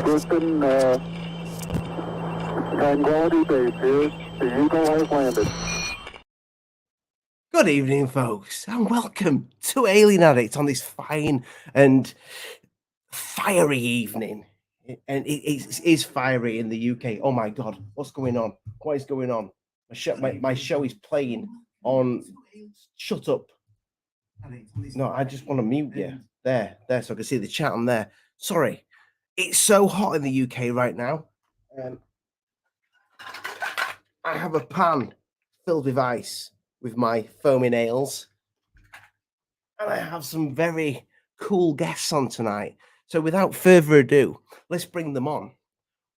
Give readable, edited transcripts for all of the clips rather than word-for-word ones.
Houston, Tranquility Base here. The Eagle has landed. Good evening, folks, and welcome to Alien Addict on this fine and fiery evening. And it is fiery in the UK. Oh my God, what's going on? What is going on? My show is playing on. Shut up. No, I just want to mute you. There, so I can see the chat on there. Sorry, it's so hot in the UK right now. I have a pan filled with ice with my foamy nails, and I have some very cool guests on tonight. So without further ado, let's bring them on.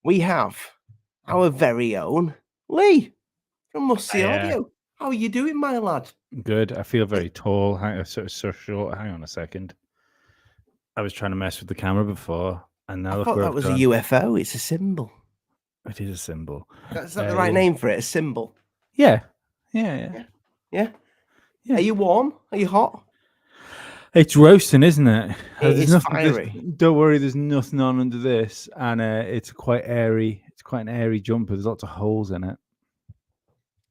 We have our very own Lee from Musty Audio. How are you doing, my lad? Good. I feel very tall. So short. Hang on a second. I was trying to mess with the camera before, and now I look thought where that I've was gone. a UFO. It's a symbol. It is a symbol. Is that the right name for it? A symbol? Yeah. Are you warm? Are you hot? It's roasting, isn't it? It is fiery. Don't worry, there's nothing on under this, and it's quite airy. It's quite an airy jumper. There's lots of holes in it.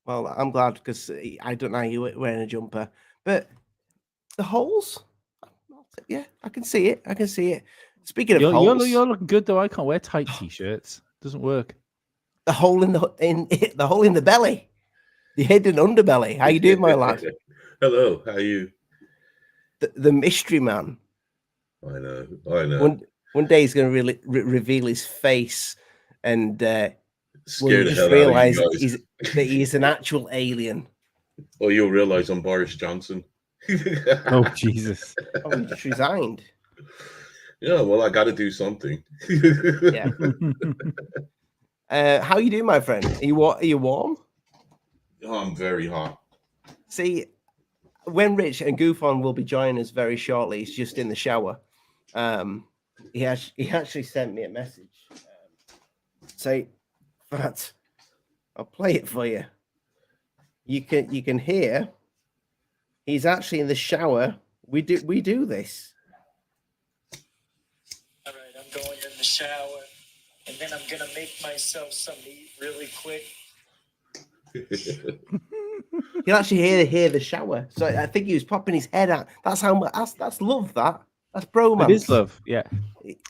Well, I'm glad because I don't know you wearing a jumper, but the holes. Yeah, I can see it. Speaking of holes, you're looking good though. I can't wear tight t-shirts. Doesn't work. The hole in the hole in the belly, the hidden underbelly. How you doing, my lad? Hello, how are you? The mystery man. I know. One day he's going to reveal his face, and we'll just realize that he's an actual alien. Or you'll realize I'm Boris Johnson. Oh Jesus! Oh, he just resigned. Yeah, well, I got to do something. Yeah. How you doing, my friend? Are you warm? Oh, I'm very hot. See, when Rich and GUFON will be joining us very shortly, he's just in the shower. He actually sent me a message. Say that I'll play it for you. You can hear. He's actually in the shower. We do this. All right, I'm going in the shower, and then I'm gonna make myself some meat really quick. You can actually hear the shower. So I think he was popping his head out. That's how much. That's love. That's bromance. It is love. Yeah.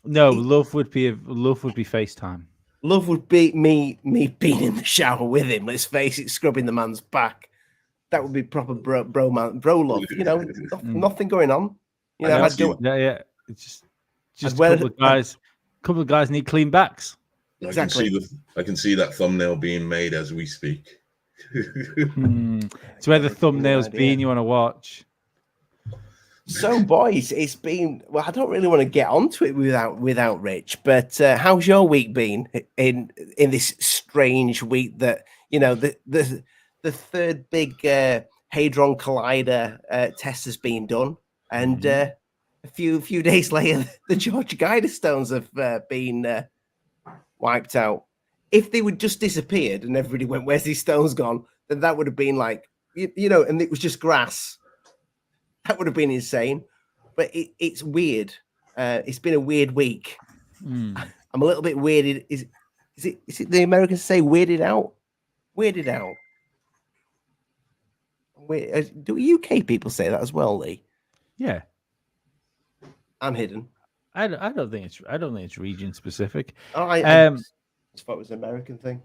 No, love would be FaceTime. Love would be me being in the shower with him. Let's face it, scrubbing the man's back. That would be proper bro love. You know, nothing going on. You know, It's just a couple of guys. A couple of guys need clean backs. Exactly. I can see that thumbnail being made as we speak. It's where the thumbnail's been. You want to watch. So, boys, it's been. Well, I don't really want to get onto it without Rich. But how's your week been in this strange week that the third big Hadron Collider test has been done, and a few days later, the George Guider stones have been wiped out. If they would just disappeared and everybody went, "Where's these stones gone?" Then that would have been like, and it was just grass. That would have been insane. But it's weird. It's been a weird week. I'm a little bit weirded. Is it the Americans say weirded out? Weirded out. Do UK people say that as well, Lee? Yeah. I'm hidden. I don't think it's region specific. I thought it was an American thing.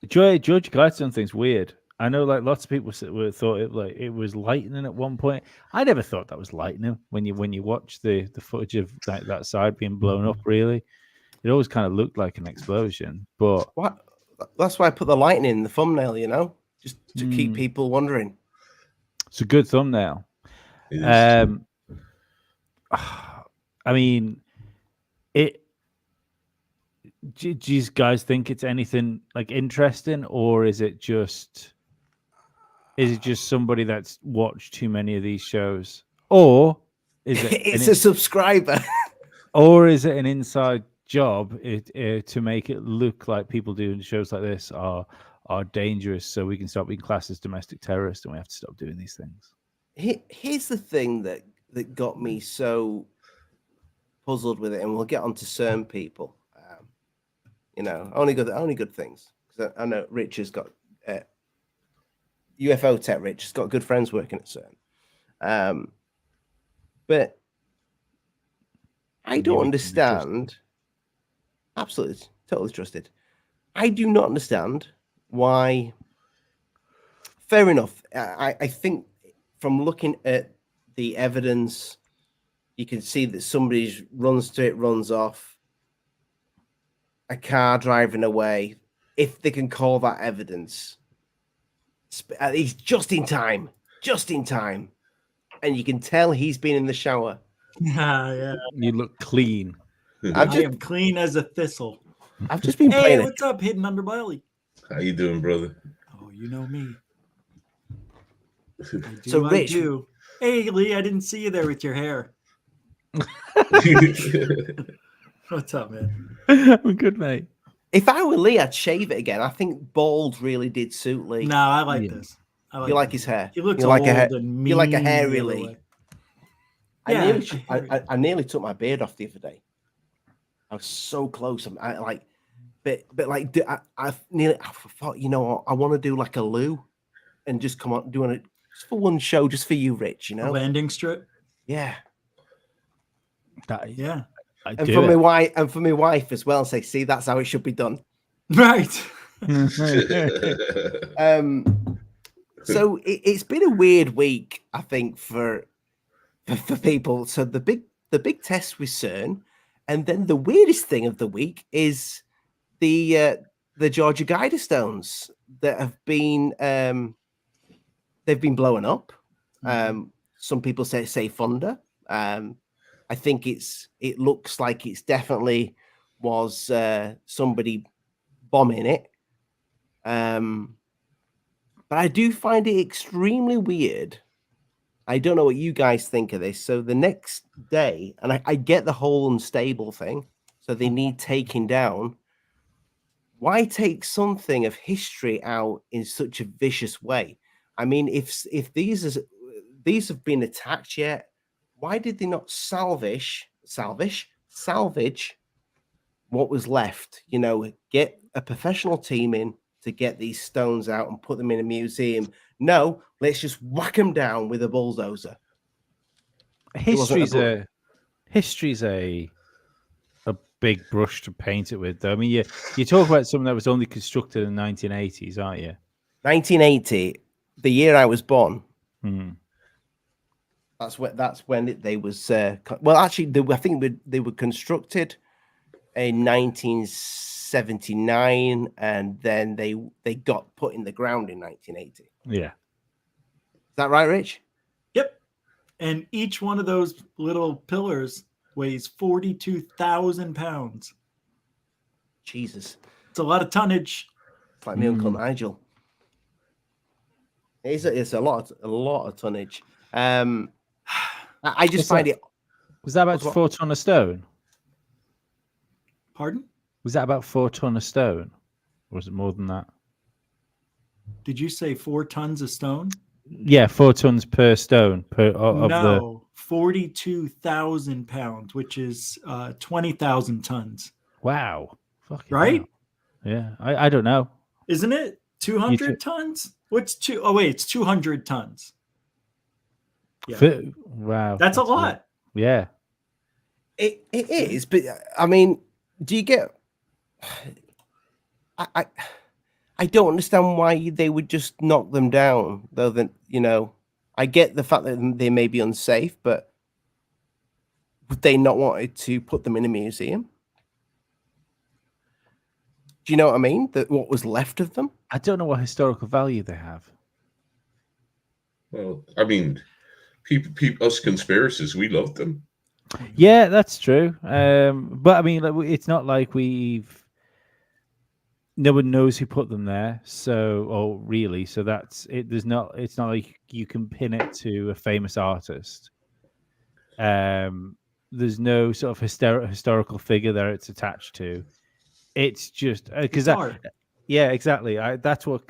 George Guidestone thing's weird. I know, like lots of people thought it was lightning at one point. I never thought that was lightning when you watch the footage of that side being blown up. Really, it always kind of looked like an explosion. But what? That's why I put the lightning in the thumbnail. Just to keep people wondering. It's a good thumbnail. I mean, do you guys think it's anything like interesting, or is it just somebody that's watched too many of these shows, or is it it's a subscriber, or is it an inside job to make it look like people doing shows like this are dangerous, so we can stop being classed as domestic terrorists and we have to stop doing these things? Here's the thing that got me so puzzled with it, and we'll get on to certain people. You know, only good things. 'Cause I know Rich has got UFOTech. Rich has got good friends working at CERN. But I You don't can be trusted. understand. Absolutely, totally trusted. I do not understand why. Fair enough. I think from looking at the evidence, you can see that somebody runs to it, runs off. A car driving away, if they can call that evidence, he's just in time, and you can tell he's been in the shower. Yeah. You look clean. I am clean as a thistle. I've just been Hey, playing it. what's up, Hidden Underbelly? How you doing, brother? Oh, you know me. I do. So, Rich- I do. Hey, Lee, I didn't see you there with your hair. What's up, man? I'm good, mate. If I were Lee, I'd shave it again. I think bald really did suit Lee. No, I like Yeah. this. I You like this. his hair? He looks You like old a hair- and mean. you like a hairy the other Lee? way. I Yeah, nearly, a hairy- I nearly took my beard off the other day. I was so close. I like, but like, I thought, you know, I want to do like a Lou, and just come on doing it just for one show, just for you, Rich. You A know, landing strip. yeah. Yeah. I And do for it. my wife as well. Say, see, that's how it should be done. Right. So it's been a weird week, I think, for people. So the big test with CERN, and then the weirdest thing of the week is the Georgia Guider stones that have been they've been blowing up. Some people say thunder. I think it looks like it's definitely was somebody bombing it. But I do find it extremely weird. I don't know what you guys think of this. So the next day, and I get the whole unstable thing, so they need taking down. Why take something of history out in such a vicious way? I mean, if these have been attacked yet, why did they not salvage what was left? You know, get a professional team in to get these stones out and put them in a museum. No, let's just whack them down with a bulldozer. History's a big brush to paint it with, though. I mean, you talk about something that was only constructed in the 1980s, aren't you? 1980, the year I was born. Hmm. That's when they was. Well, actually, I think they were constructed in 1979, and then they got put in the ground in 1980. Yeah. Is that right, Rich? Yep. And each one of those little pillars weighs 42,000 pounds. Jesus, It's a lot of tonnage. it's like my Uncle Nigel. It's a lot of tonnage. I just find it. Was that about What? 4 ton of stone? Pardon? Was that about 4 ton of stone? Or was it more than that? Did you say 4 tons of stone? Yeah, 4 tons per stone of No, 42,000 pounds, which is 20,000 tons. Wow. Fucking Right? hell. Yeah, I don't know. Isn't it 200 tons? What's two? Oh wait, it's 200 tons. Yeah, Wow. that's a lot. Yeah. It is, but I mean, do you get? I don't understand why they would just knock them down, though. That, you know, I get the fact that they may be unsafe, but would they not wanted to put them in a museum? Do you know what I mean? That what was left of them? I don't know what historical value they have. Well, I mean, people, us conspiracists, we love them. Yeah, that's true. But I mean, like, it's not like no one knows who put them there. So that's it. It's not like you can pin it to a famous artist. There's no sort of historical figure there it's attached to. It's just because yeah, exactly. That's what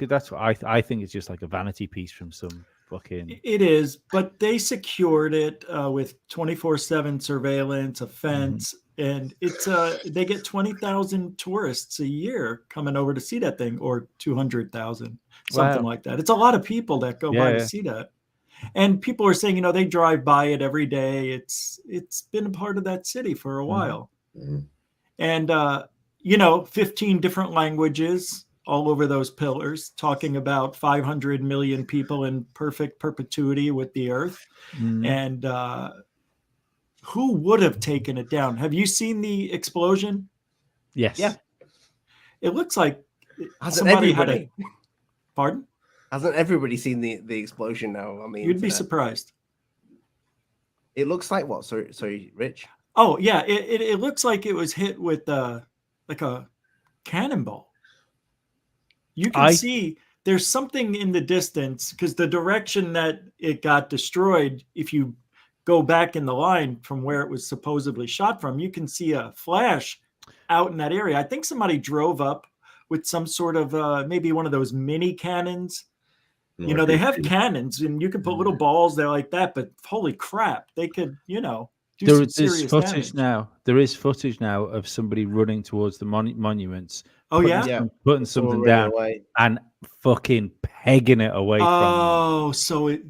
I think it's just like a vanity piece from some fucking. It is, but they secured it with 24/7 surveillance, a fence, And it's they get 20,000 tourists a year coming over to see that thing, or 200,000, something Wow. like that. It's a lot of people that go by to Yeah. see that. And people are saying, they drive by it every day. It's been a part of that city for a while. Mhm. And 15 different languages all over those pillars, talking about 500 million people in perfect perpetuity with the earth. Mm. And who would have taken it down? Have you seen the explosion? Yes. Yeah. It looks like Hasn't somebody had everybody? a pardon. Hasn't everybody seen the explosion now on the You'd be internet? surprised. It looks like what? Sorry, Rich. Oh yeah, it looks like it was hit with like a cannonball. You can see there's something in the distance, because the direction that it got destroyed, if you go back in the line from where it was supposedly shot from, you can see a flash out in that area. I think somebody drove up with some sort of maybe one of those mini cannons. No, They have cannons, and you can put little balls there like that, but holy crap, they could, do some There's serious footage damage. now. There is footage now of somebody running towards the monuments. Oh, yeah? Yeah. Putting Someone something running down away. and fucking pegging it away from them. Oh, so it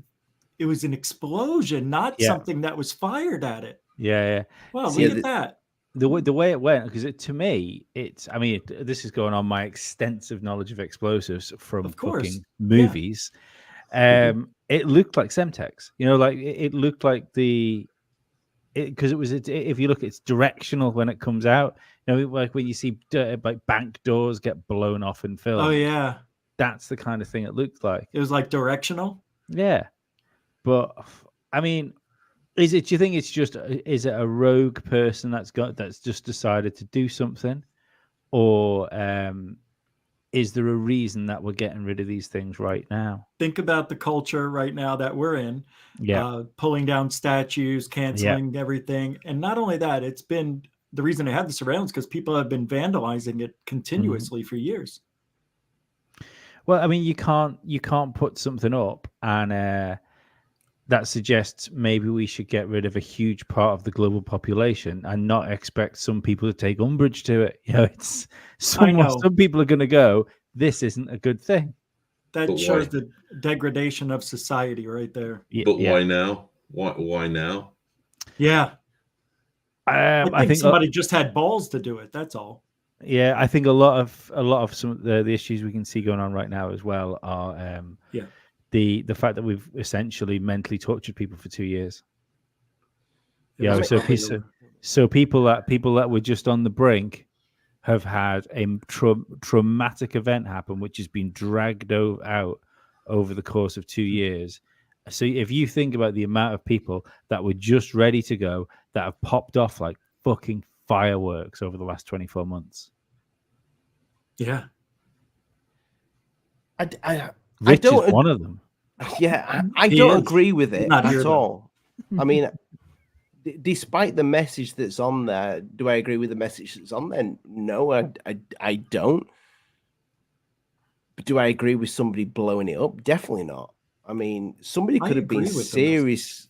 was an explosion, not Yeah. something that was fired at it. Yeah. Well, See, look at that. The way it went, because to me, this is going on my extensive knowledge of explosives from Of course. fucking movies. It looked like Semtex, like it looked like because it was, if you look, it's directional when it comes out. Like when you see like bank doors get blown off in film. Oh, yeah. That's the kind of thing it looked like. It was like directional. Yeah, but I mean, do you think it's just, is it a rogue person that's just decided to do something, or is there a reason that we're getting rid of these things right now? Think about the culture right now that we're in. Yeah. Pulling down statues, canceling everything. And not only that, it's been the reason they had the surveillance, because people have been vandalizing it continuously for years. Well, I mean, you can't put something up and that suggests maybe we should get rid of a huge part of the global population and not expect some people to take umbrage to it. It's some people are going to go, this isn't a good thing. That shows the degradation of society right there. But why now? Why now? Yeah. I think somebody just had balls to do it. That's all. Yeah, I think a lot of some of the issues we can see going on right now as well are the fact that we've essentially mentally tortured people for 2 years. Yeah, so people that were just on the brink have had a traumatic event happen, which has been dragged out over the course of 2 years. So if you think about the amount of people that were just ready to go, that have popped off like fucking fireworks over the last 24 months. Yeah. Rich is one of them. Yeah, I don't agree with it at all. I mean, despite the message that's on there, do I agree with the message that's on there? No, I don't. But do I agree with somebody blowing it up? Definitely not. I mean, somebody could have been serious.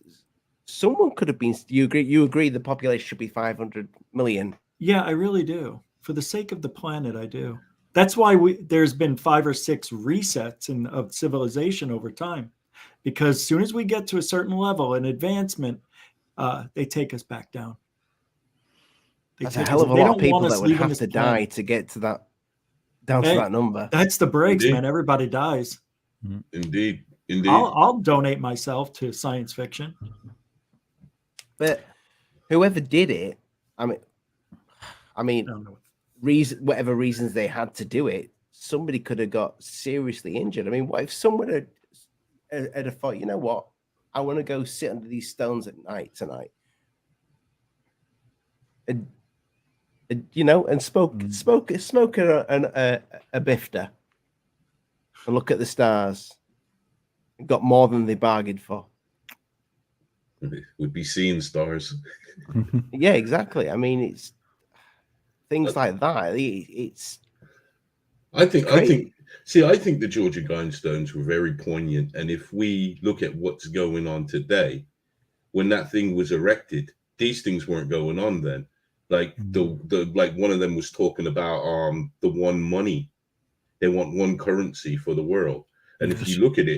Someone could have been. You agree the population should be 500 million? Yeah, I really do. For the sake of the planet, I do. That's why there's been 5 or 6 resets of civilization over time, because as soon as we get to a certain level in advancement, they take us back down. That's a hell of a lot of people that would have to die to get to that, down to that number. That's the breaks, man. Everybody dies. Indeed. I'll donate myself to science fiction. But whoever did it, I mean, whatever reasons they had to do it, somebody could have got seriously injured. I mean, what if someone had thought, you know what, I want to go sit under these stones at night tonight, and smoke a bifter and look at the stars, and got more than they bargained for. Would be seeing stars. Yeah, exactly. I mean, it's things like that. I think the Georgia Guidestones were very poignant. And if we look at what's going on today, when that thing was erected, these things weren't going on then. Like the like one of them was talking about the one money. They want one currency for the world. And if you look at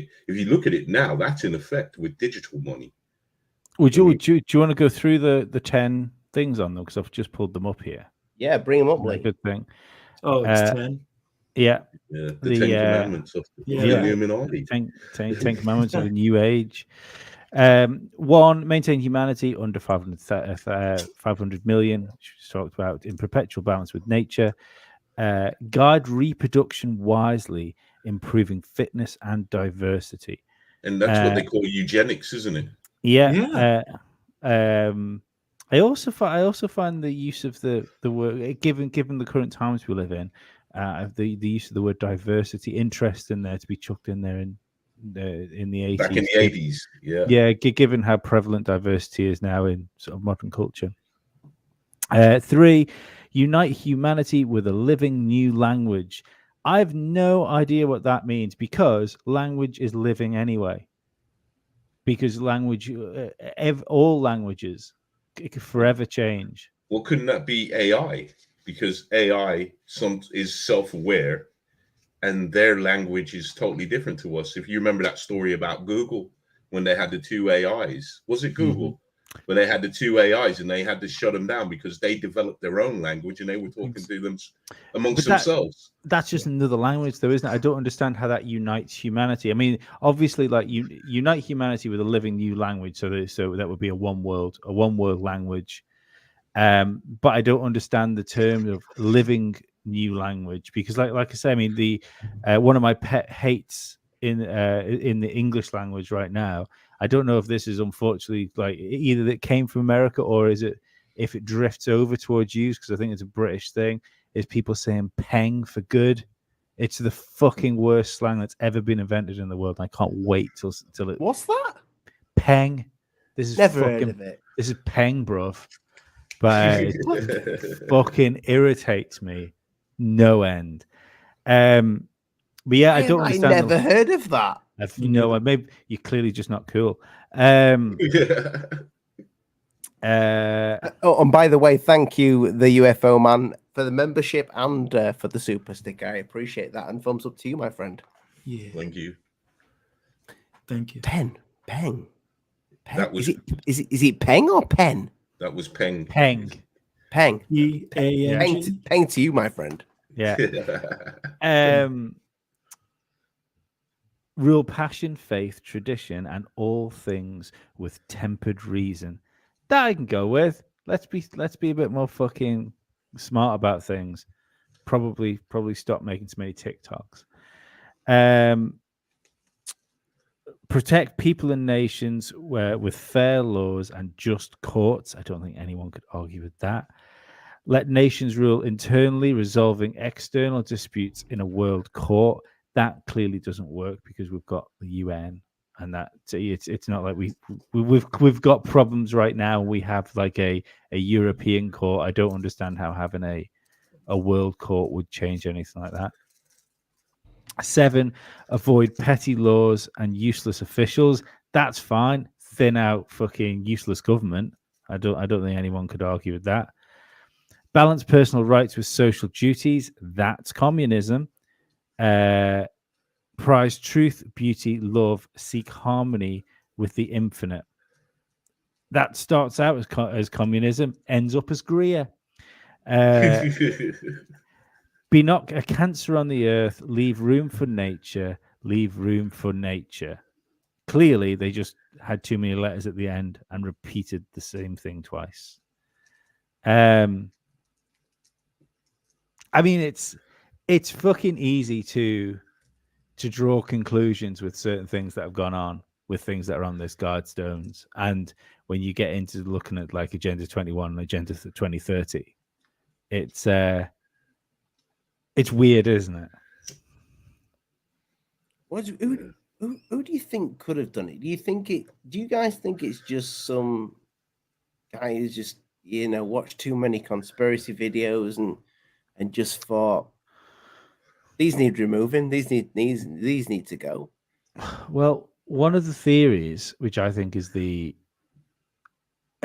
it now, that's in effect with digital money. Do you want to go through the 10 things on them? Because I've just pulled them up here. Yeah, bring them up, Lee. Good thing. Oh, it's 10. Yeah. Yeah, the 10 commandments of the Illuminati. 10 commandments of the new age. 1, maintain humanity under 500 million, which we talked about, in perpetual balance with nature. Guide reproduction wisely, improving fitness and diversity. And that's what they call eugenics, isn't it? Yeah. I also find the use of the word, given the current times we live in, the use of the word diversity interesting there to be chucked in there in the 80s. Back in the 80s, yeah. Given how prevalent diversity is now in sort of modern culture. 3, unite humanity with a living new language. I have no idea what that means, because language is living anyway. Because language, all languages, it could forever change. Well, couldn't that be AI? Because AI is self-aware, and their language is totally different to us. If you remember that story about Google, when they had the 2 AIs, was it Google? Mm-hmm. When they had the 2 AIs and they had to shut them down because they developed their own language and they were talking to them amongst themselves. That's just another language, though, isn't it? I don't understand how that unites humanity. I mean, obviously, like unite humanity with a living new language, so that would be a one world language. But I don't understand the term of living new language, because, like I say, I mean, the one of my pet hates in the English language right now. I don't know if this is unfortunately like either that came from America, or is it if it drifts over towards use, because I think it's a British thing, is people saying peng for good. It's the fucking worst slang that's ever been invented in the world. I can't wait till it. What's that? Peng. This is never heard of it. This is peng, bruv. But it fucking irritates me no end. But yeah, I don't understand. I never heard of that. Maybe you're clearly just not cool. And by the way, thank you, the UFO man, for the membership and for the super sticker. I appreciate that, and thumbs up to you, my friend. Yeah, thank you. Peng. That was is it peng or pen? That was peng. Peng. P-A-N-G. Peng to you, my friend. Yeah. Real passion, faith, tradition, and all things with tempered reason. That I can go with. Let's be a bit more fucking smart about things. Probably stop making so many TikToks. Protect people and nations with fair laws and just courts. I don't think anyone could argue with that. Let nations rule internally, resolving external disputes in a world court. That clearly doesn't work because we've got the UN, and that it's not like we've got problems right now. We have like a European court. I don't understand how having a world court would change anything like that. 7, avoid petty laws and useless officials. That's fine. Thin out fucking useless government. I don't think anyone could argue with that. Balance personal rights with social duties. That's communism. Prize truth, beauty, love, seek harmony with the infinite. That starts out as communism, ends up as Greer. Be not a cancer on the earth, leave room for nature, leave room for nature. Clearly, they just had too many letters at the end and repeated the same thing twice. I mean, it's fucking easy to draw conclusions with certain things that have gone on, with things that are on this Guidestones. And when you get into looking at like Agenda 21 and Agenda 2030, it's weird, isn't it? Who do you think could have done it? Do you guys think it's just some guy who's just, watched too many conspiracy videos and just thought these need removing, these need to go? Well, one of the theories, which I think is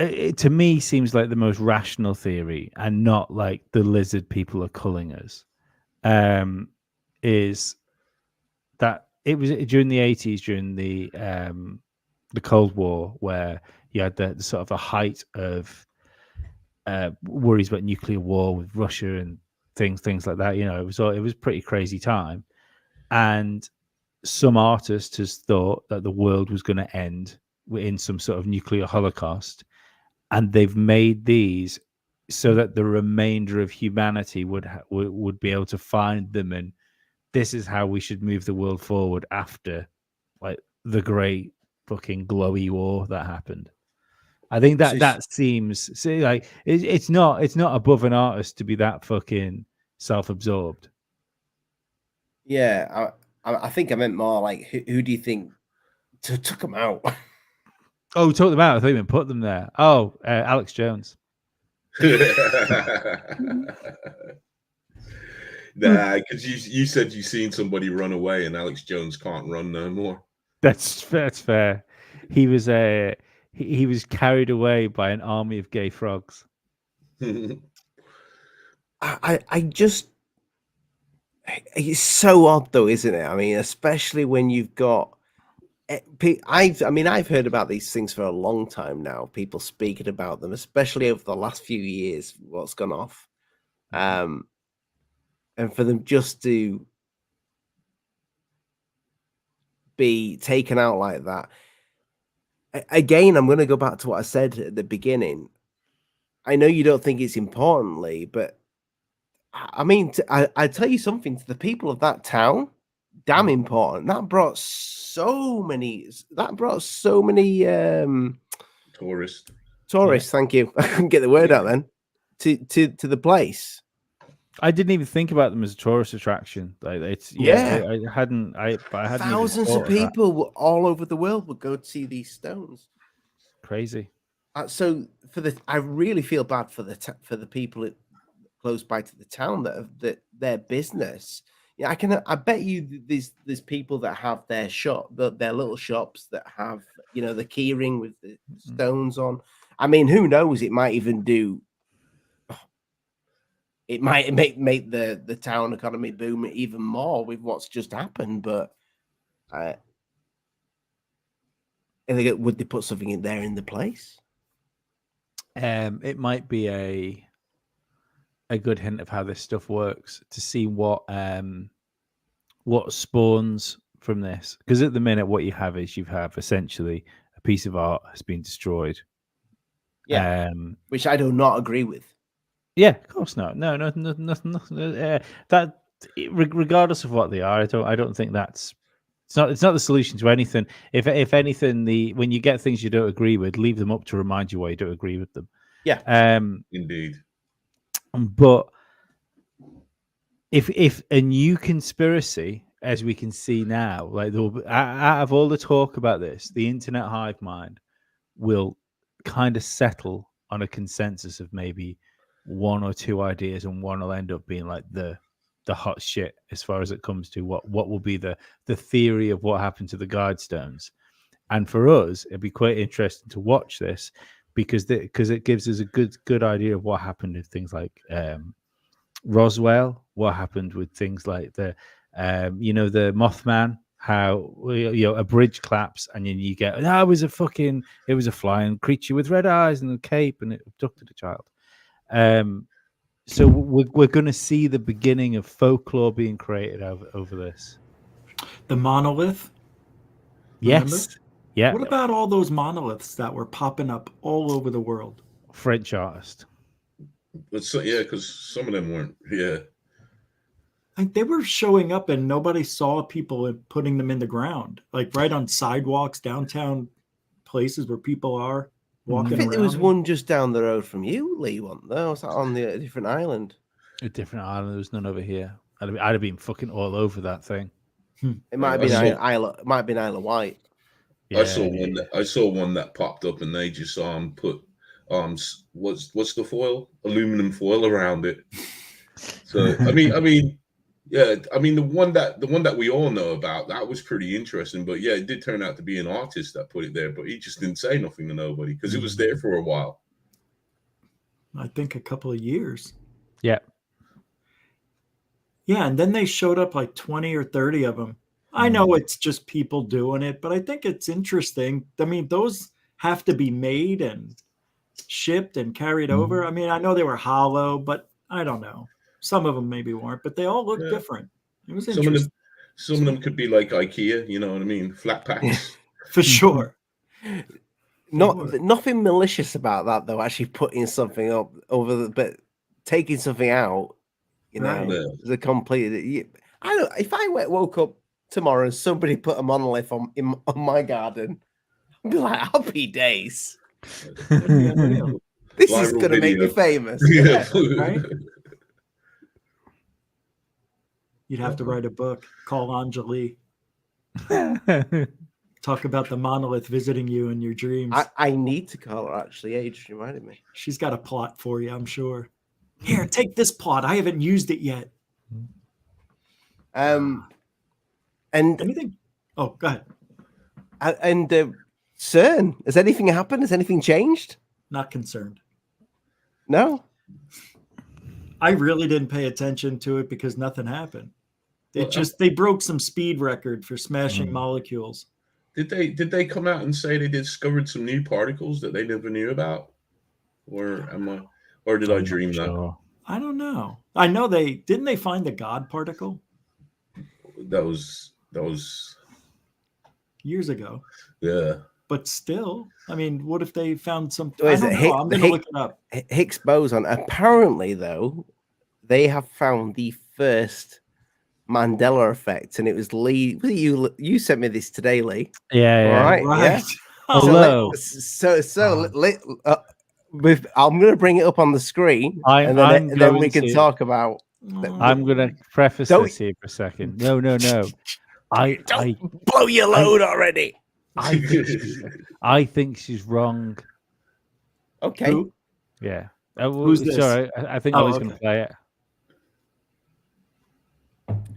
it to me seems like the most rational theory, and not like the lizard people are culling us. Is that it was during the 80s, during the Cold War, where you had the sort of a height of worries about nuclear war with Russia and things like that. You know, it was pretty crazy time, and some artist has thought that the world was going to end in some sort of nuclear holocaust, and they've made these so that the remainder of humanity would be able to find them, and this is how we should move the world forward after like the great fucking glowy war that happened. I think that seems like it's not above an artist to be that fucking self-absorbed. Yeah, I think I meant more like who do you think took them out? Oh, took them out. I thought you meant put them there. Oh, Alex Jones. Nah, because you said you seen somebody run away, and Alex Jones can't run no more. That's fair. He was he was carried away by an army of gay frogs. I just, it's so odd though, isn't it? I mean, especially when you've got, I've heard about these things for a long time now. People speaking about them, especially over the last few years, what's gone off, and for them just to be taken out like that. Again, I'm going to go back to what I said at the beginning. I know you don't think it's important, Lee, but I mean, I tell you something, to the people of that town, damn important. That brought so many Tourists. Yeah. Thank you. I couldn't get the word out then. To the place. I didn't even think about them as a tourist attraction. Like it's I hadn't thousands of people all over the world would go to see these stones. Crazy. So I really feel bad for the people close by to the town that their business. Yeah, I bet you there's people that have their their little shops that have, you know, the key ring with the stones on. I mean, who knows? It might even do. It might make the town economy boom even more with what's just happened. But would they put something in there in the place? It might be a good hint of how this stuff works to see what spawns from this. Because at the minute, what you have is essentially a piece of art has been destroyed. Yeah, which I do not agree with. Yeah, of course not. No, nothing. That regardless of what they are, I don't think that's. It's not the solution to anything. If anything, when you get things you don't agree with, leave them up to remind you why you don't agree with them. Yeah. Indeed. But if a new conspiracy, as we can see now, like out of all the talk about this, the internet hive mind will kind of settle on a consensus of maybe one or two ideas, and one will end up being like the hot shit as far as it comes to what will be the theory of what happened to the Guidestones. And for us, it'd be quite interesting to watch this because it gives us a good idea of what happened with things like Roswell, what happened with things like the the Mothman, how a bridge collapsed and then you get it was a flying creature with red eyes and a cape and it abducted a child. So we're going to see the beginning of folklore being created over this. The monolith. Yes. Remember? Yeah. What about all those monoliths that were popping up all over the world? French artist. Because some of them weren't. Yeah. Like they were showing up and nobody saw people putting them in the ground, like right on sidewalks, downtown places where people are walking. I think there was one just down the road from you, Lee. One there was that on a different island. A different island. There was none over here. I'd have been fucking all over that thing. It might have been Isle of Wight. Yeah, I saw one that popped up and they just put what's the foil? Aluminum foil around it. So I mean Yeah, I mean the one that we all know about, that was pretty interesting. But yeah, it did turn out to be an artist that put it there, but he just didn't say nothing to nobody because it was there for a while. I think a couple of years. Yeah. Yeah, and then they showed up like 20 or 30 of them. I know it's just people doing it, but I think it's interesting. I mean, those have to be made and shipped and carried over. I mean, I know they were hollow, but I don't know. Some of them maybe weren't, but they all look different. It was interesting. Some of them could be like IKEA, you know what I mean? Flat packs. For sure. Nothing malicious about that though. Actually putting something up but taking something out, you know, is a complete. I don't. If I woke up tomorrow and somebody put a monolith on my garden, I'd be like, happy days. This is going to make me famous. Yeah, right? You'd have to write a book. Call Anjali. Talk about the monolith visiting you in your dreams. I need to call her, actually. Yeah, you just reminded me. She's got a plot for you, I'm sure. Here, take this plot. I haven't used it yet. And anything? Oh, go ahead. And CERN, has anything happened? Has anything changed? Not concerned. No? I really didn't pay attention to it because nothing happened. They broke some speed record for smashing molecules. Did they come out and say they discovered some new particles that they never knew about? Or did I dream that? I don't know. I know they find the God particle? That was years ago. Yeah. But still, I mean, what if they found something? I'm going to look it up. Higgs boson. Apparently, though, they have found the first Mandela effect, and it was Lee. You sent me this today, Lee. Yeah. All right. Right. Yeah. Hello. I'm going to bring it up on the screen, and then we can talk about. I'm going to preface this here for a second. No. I blow your load already. I think she's wrong. Okay. Who? Yeah. Who's this? Sorry, I think I was going to play it.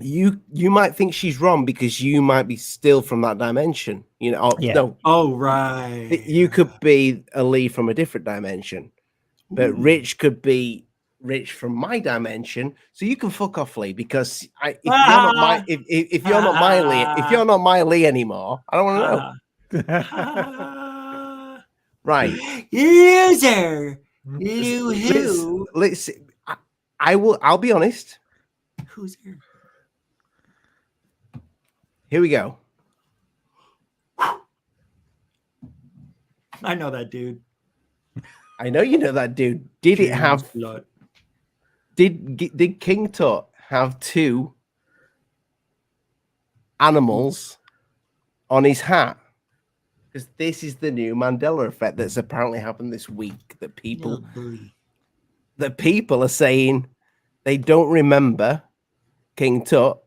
You might think she's wrong because you might be still from that dimension. You know. No. Oh, right. You could be a Lee from a different dimension, but Rich could be Rich from my dimension. So you can fuck off, Lee, because if you're not my Lee anymore, I don't want to know. Right. Loser. Who? Let's see. I'll be honest. Who's here? Here we go. I know that dude. I know you know that dude. Did it have blood? Did King Tut have two animals on his hat? Because this is the new Mandela effect that's apparently happened this week. That people are saying they don't remember King Tut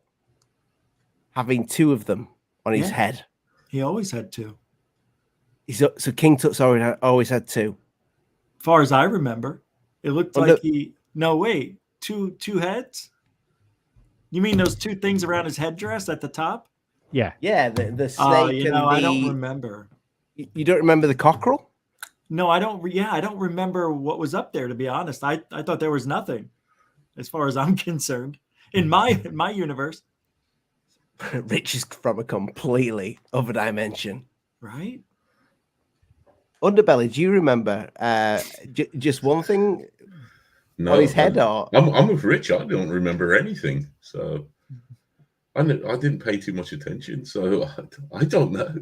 having two of them on his head. He always had two. So King Tut's always had two. As far as I remember, it looked like two heads. You mean those two things around his headdress at the top? Yeah. Yeah, the snake and I don't remember. You don't remember the cockerel? No, I don't. Yeah, I don't remember what was up there, to be honest. I thought there was nothing as far as I'm concerned in my universe. Rich is from a completely other dimension. Right? Underbelly, do you remember just one thing on his head? Or I'm with Rich. I don't remember anything. So I didn't pay too much attention. So I don't know.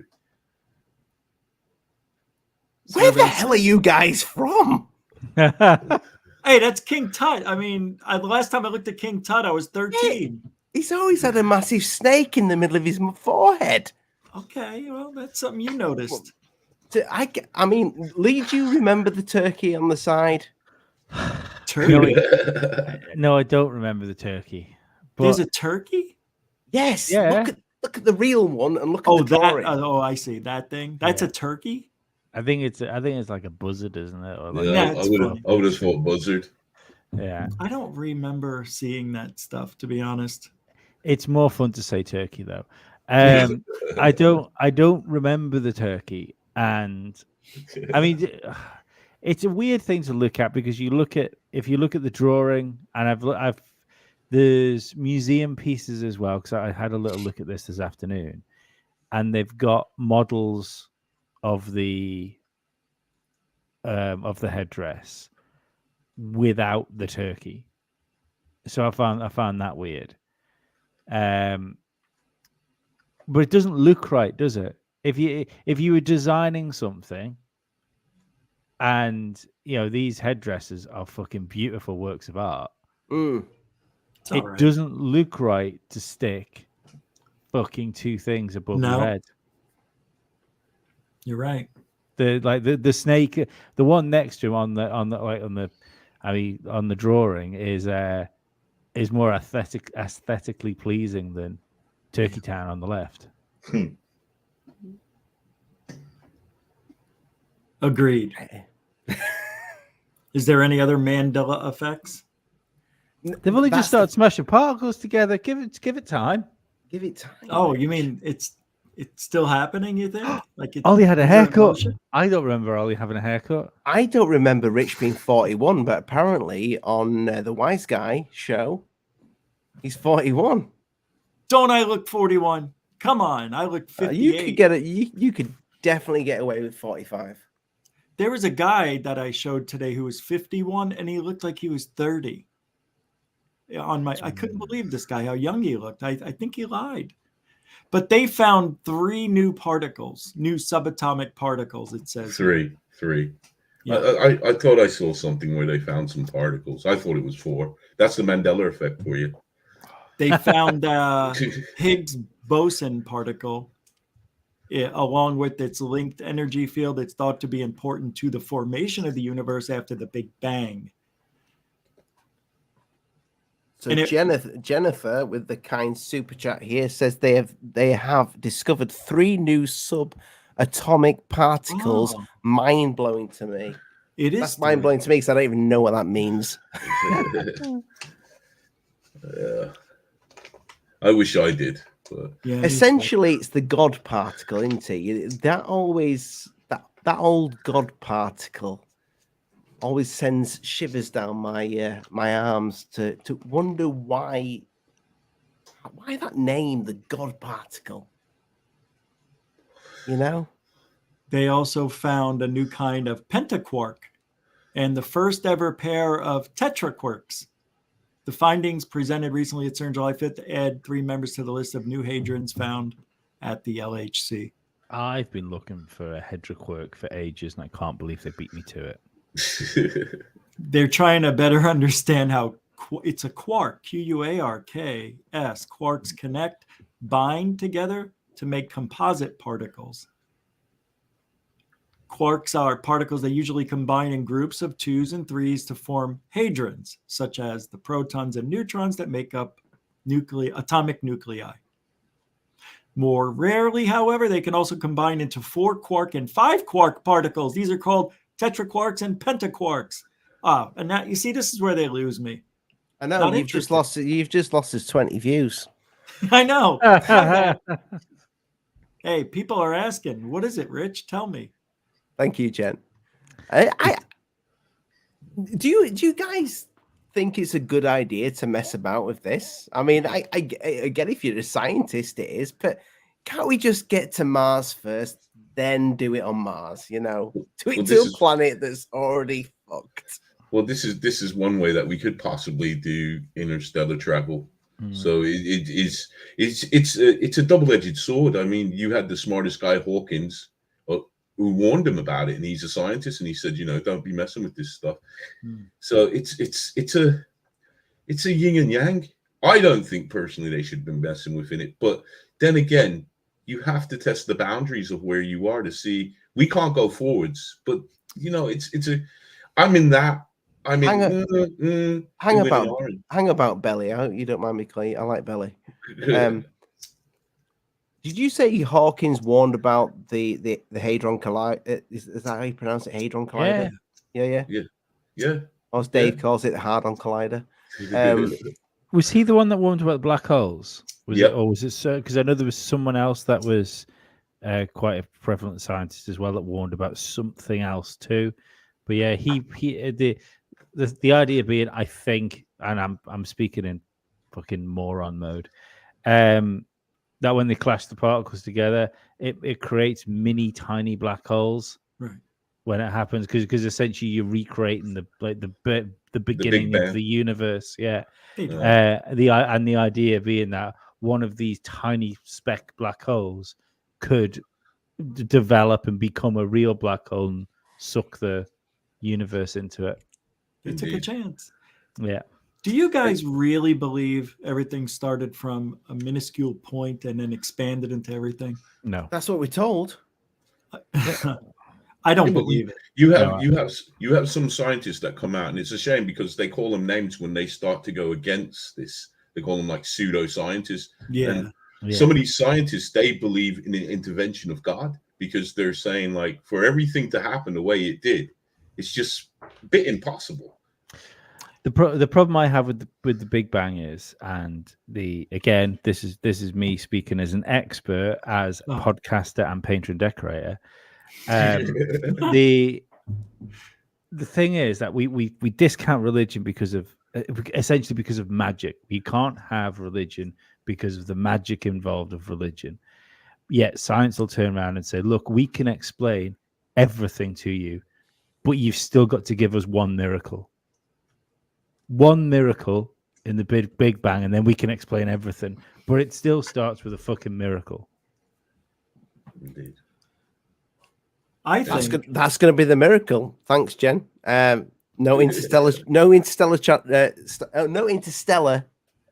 Where the hell are you guys from? Hey, that's King Tut. I mean, the last time I looked at King Tut, I was 13. Hey, he's always had a massive snake in the middle of his forehead. Okay, well, that's something you noticed. I mean, Lee, do you remember the turkey on the side? Turkey? No, I don't remember the turkey. But there's a turkey? Yes. Yeah. Look at the real one and look at the drawing. I see that thing. That's a turkey? I think it's like a buzzard, isn't it? Or like I would have thought buzzard. Yeah. I don't remember seeing that stuff, to be honest. It's more fun to say turkey though. I don't remember the turkey, and I mean, it's a weird thing to look at because if you look at the drawing, and I've there's museum pieces as well because I had a little look at this afternoon, and they've got models of the headdress without the turkey. So I found that weird. But it doesn't look right, does it? If you were designing something, and these headdresses are fucking beautiful works of art, it doesn't look right to stick fucking two things above your head. You're right. The snake, the one next to him on the drawing is more aesthetically pleasing than Turkey Town on the left. Agreed. Is there any other Mandela effects? They've only just started smashing particles together. Give it time. Give it time. Oh, you mean it's still happening? You think? Ollie had a haircut. I don't remember Ollie having a haircut. I don't remember Rich being 41, but apparently on the Wise Guy show, he's 41. Don't I look 41? Come on, I look 58. You could get it. You could definitely get away with 45. There was a guy that I showed today who was 51, and he looked like he was 30. I couldn't believe this guy, how young he looked. I think he lied. But they found 3 new particles, new subatomic particles, it says. Three. Yeah. I thought I saw something where they found some particles. I thought it was 4. That's the Mandela effect for you. They found Higgs boson particle, along with its linked energy field. It's thought to be important to the formation of the universe after the Big Bang. So Jennifer with the kind super chat here says they have discovered 3 new subatomic particles. Oh. Mind blowing to me. That's mind blowing to me because I don't even know what that means. I wish I did. But... Yeah, essentially, it's the God particle, isn't it? That old God particle always sends shivers down my arms to wonder why that name, the God particle. They also found a new kind of pentaquark and the first ever pair of tetraquarks. The findings presented recently at CERN July 5th add 3 members to the list of new hadrons found at the LHC. I've been looking for a hedraquark for ages, and I can't believe they beat me to it. They're trying to better understand how it's a quark, Q-U-A-R-K-S. Quarks connect, bind together to make composite particles. Quarks are particles that usually combine in groups of 2s and 3s to form hadrons, such as the protons and neutrons that make up atomic nuclei. More rarely, however, they can also combine into 4 quark and 5 quark particles. These are called tetraquarks and pentaquarks. And now you see, this is where they lose me. I know you've just lost his 20 views. I know. Hey, people are asking, what is it, Rich? Tell me. Thank you, Jen. Do you guys think it's a good idea to mess about with this? I mean, I get if you're a scientist, it is, but can't we just get to Mars first, then do it on Mars? Do it to a planet that's already fucked. Well, this is one way that we could possibly do interstellar travel. So it's a double-edged sword. I mean, you had the smartest guy, Hawkins, who warned him about it, and he's a scientist, and he said, don't be messing with this stuff. So it's a yin and yang. I don't think personally they should be messing with it, but then again, you have to test the boundaries of where you are to see. We can't go forwards, but I'm in that. Hang about Belly. I hope you don't mind me calling. I like Belly. Did you say Hawkins warned about the Hadron Collider? Is that how you pronounce it? Hadron Collider? Yeah. Yeah. Or as Dave calls it, the Hadron Collider. Was he the one that warned about black holes? Was Yep. it, or was it so? Because I know there was someone else that was quite a prevalent scientist as well that warned about something else too. But yeah, the idea being, I think, and I'm speaking in fucking moron mode, that when they clash the particles together, it creates mini tiny black holes. Right. When it happens, because essentially you're recreating the beginning Bang. of the universe. Yeah. They do. The idea being that one of these tiny speck black holes could develop and become a real black hole and suck the universe into it. They took a chance. Yeah. Do you guys really believe everything started from a minuscule point and then expanded into everything? No. That's what we're told. I don't Yeah, but believe it. you have some scientists that come out, and it's a shame because they call them names when they start to go against this. They call them like pseudoscientists. Yeah. And some of these scientists, they believe in the intervention of God because they're saying like for everything to happen the way it did, it's just a bit impossible. The problem I have with the Big Bang is, and again, this is me speaking as an expert, as a podcaster and painter and decorator. The thing is that we discount religion because of essentially because of magic. You can't have religion because of the magic involved of religion. Yet science will turn around and say, look, we can explain everything to you, but you've still got to give us one miracle in the Big Bang, and then we can explain everything. But it still starts with a fucking miracle. Indeed. I think That's going to be the miracle. Thanks, Jen. No interstellar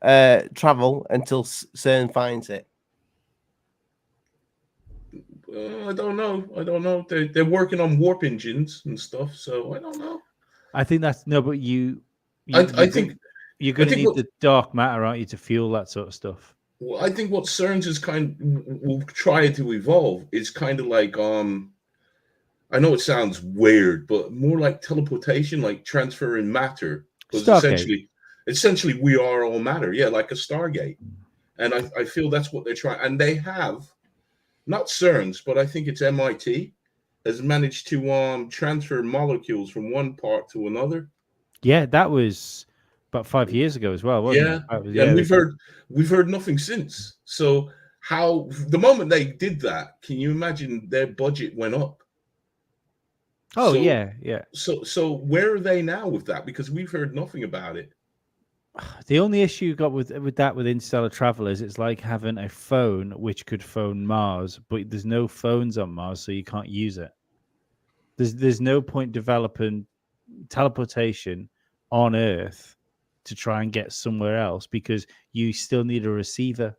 travel until CERN finds it. I don't know. They're working on warp engines and stuff, so I don't know. I think that's no, but I think you're going to need the dark matter, aren't you, to fuel that sort of stuff? Well, I think what CERN is will try to evolve is kind of like I know it sounds weird, but more like teleportation, like transferring matter. Because essentially we are all matter. Yeah, like a Stargate. And I feel that's what they're trying. And they have, not CERN's, but I think it's MIT, has managed to transfer molecules from one part to another. Yeah, that was about 5 years ago as well, wasn't it? And we've heard nothing since. So how the moment they did that, can you imagine their budget went up? Oh, so, yeah. So where are they now with that? Because we've heard nothing about it. The only issue you got with interstellar travel is it's like having a phone which could phone Mars, but there's no phones on Mars, so you can't use it. There's no point developing teleportation on Earth to try and get somewhere else because you still need a receiver.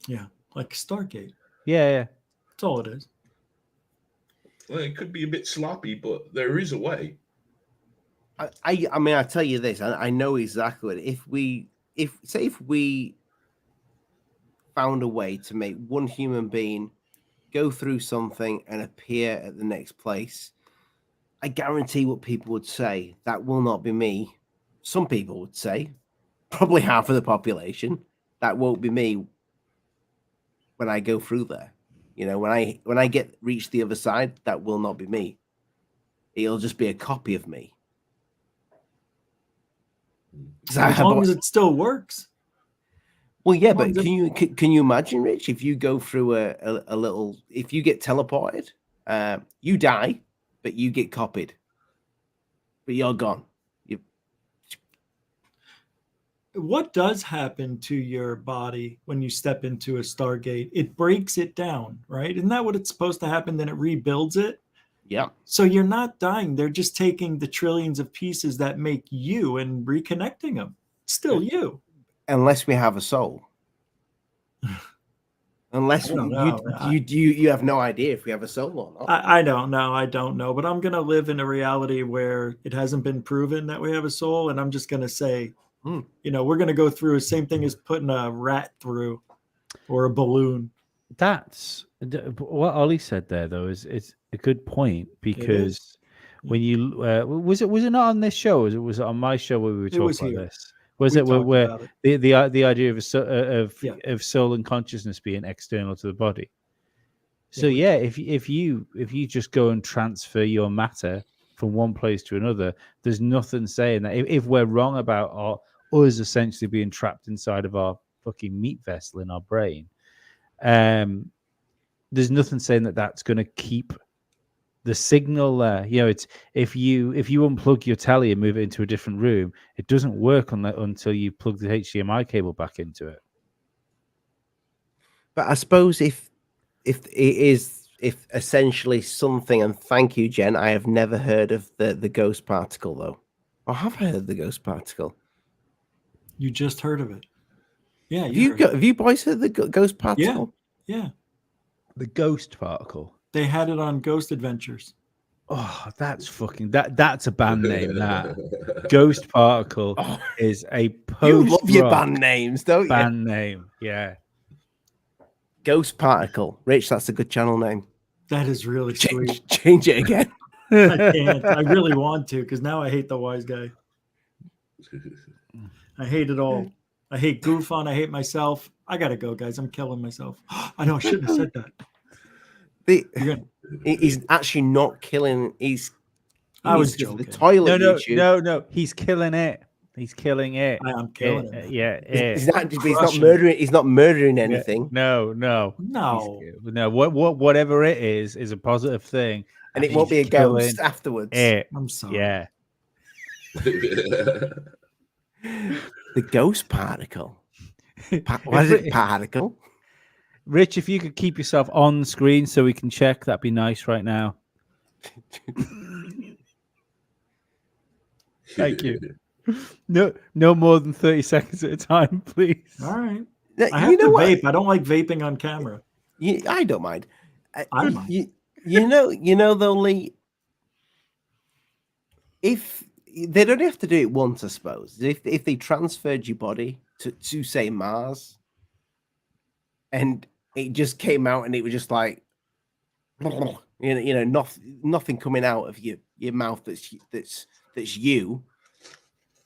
Yeah, like Stargate. Yeah. That's all it is. Well, it could be a bit sloppy, but there is a way. I mean, I tell you this, I know exactly what if we found a way to make one human being go through something and appear at the next place, I guarantee what people would say, that will not be me. Some people would say, probably half of the population, that won't be me when I go through there. You know, when I reach the other side, that will not be me. It'll just be a copy of me. As long as it still works. Well, yeah, but can you imagine, Rich, if you go through a little, if you get teleported, you die, but you get copied, but you're gone. What does happen to your body when you step into a Stargate? It breaks it down, right? Isn't that what it's supposed to happen? Then it rebuilds it. Yeah. So you're not dying. They're just taking the trillions of pieces that make you and reconnecting them. Still you. Unless we have a soul. Unless you have no idea if we have a soul or not. I don't know. But I'm going to live in a reality where it hasn't been proven that we have a soul. And I'm just going to say, you know, we're going to go through the same thing as putting a rat through or a balloon. That's what Ollie said there, though, is it's a good point because when you was it not on this show? Was it on my show where we were talking about this? Was We it where, talked where about it. the idea of Yeah. of soul and consciousness being external to the body? So we yeah, talked- if you just go and transfer your matter from one place to another, there's nothing saying that if we're wrong about us essentially being trapped inside of our fucking meat vessel in our brain, there's nothing saying that that's going to keep the signal there. You know, it's if you unplug your telly and move it into a different room, it doesn't work on that until you plug the HDMI cable back into it. But I suppose if essentially something, and thank you, Jen, I have never heard of the ghost particle though. Or have I heard of the ghost particle? You just heard of it. Yeah. Have you boys heard the ghost particle? Yeah. The ghost particle. They had it on Ghost Adventures. Oh, that's fucking that's a band name. That Ghost Particle is a You love your post-rock band names, don't you? band name. Yeah. Ghost Particle. Rich, that's a good channel name. That is really sweet. Change it again. I can't. I really want to because now I hate the wise guy. I hate it all. I hate GUFON. I hate myself. I gotta go, guys. I'm killing myself. I know I shouldn't have said that. He's actually not killing. I was to the joking. toilet. No. He's killing it. He's killing it. I am killing it. Yeah. He's not murdering. He's not murdering anything. No. No. Whatever it is a positive thing, And it won't be a ghost afterwards. I'm sorry. Yeah. The ghost particle. What is it? Particle. Rich, if you could keep yourself on the screen so we can check, that'd be nice right now. Thank you. No more than 30 seconds at a time, please. All right. Now, I have to vape. I don't like vaping on camera. I don't mind. I mind. You know though, Lee, if they'd only have to do it once, I suppose. If they transferred your body to say Mars, and it just came out and it was just like, nothing coming out of your mouth that's you,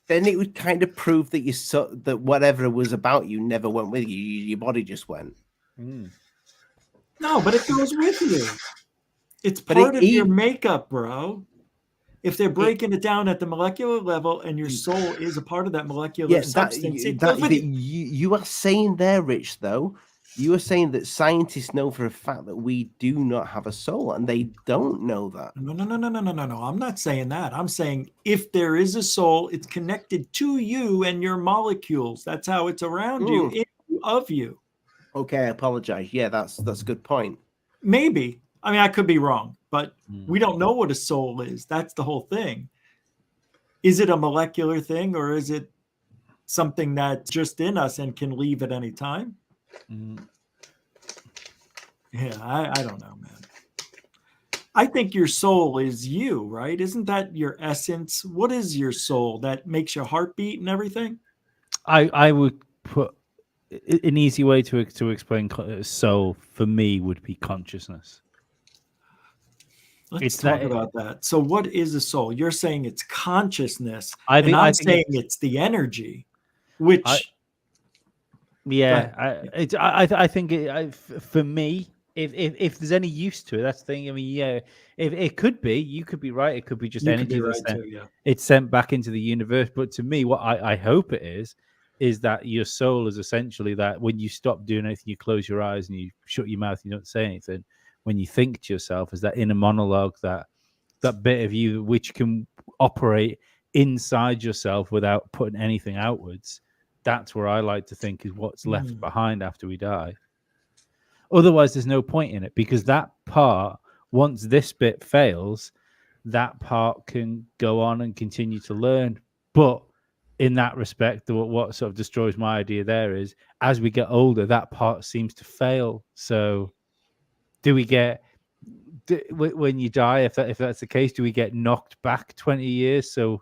then it would kind of prove that that whatever was about you never went with you. Your body just went. No, but it goes with you. It's part of your makeup, bro. If they're breaking it down at the molecular level and your soul is a part of that molecular substance, it goes with you. You are saying there, Rich, though, you are saying that scientists know for a fact that we do not have a soul, and they don't know that. No. I'm not saying that. I'm saying if there is a soul, it's connected to you and your molecules. That's how it's around you, of you. Okay, I apologize. Yeah, that's a good point. Maybe. I mean, I could be wrong, but we don't know what a soul is. That's the whole thing. Is it a molecular thing, or is it something that's just in us and can leave at any time? Yeah, I don't know, man. I think your soul is you, right? Isn't that your essence? What is your soul that makes your heart beat and everything? I would put an easy way to explain soul for me would be consciousness. Let's talk about that. So what is a soul? You're saying it's consciousness. I'm saying it's the energy, which... I think for me, if there's any use to it, that's the thing. I mean, yeah, if it could be, you could be right. It could be just energy it's sent back into the universe. But to me, what I hope it is that your soul is essentially that when you stop doing anything, you close your eyes and you shut your mouth, you don't say anything. When you think to yourself, is that inner monologue, that bit of you which can operate inside yourself without putting anything outwards. That's where I like to think is what's left behind after we die. Otherwise, there's no point in it, because that part, once this bit fails, that part can go on and continue to learn. But in that respect, what sort of destroys my idea there is, as we get older, that part seems to fail. So do we get, when you die, if that's the case, do we get knocked back 20 years? So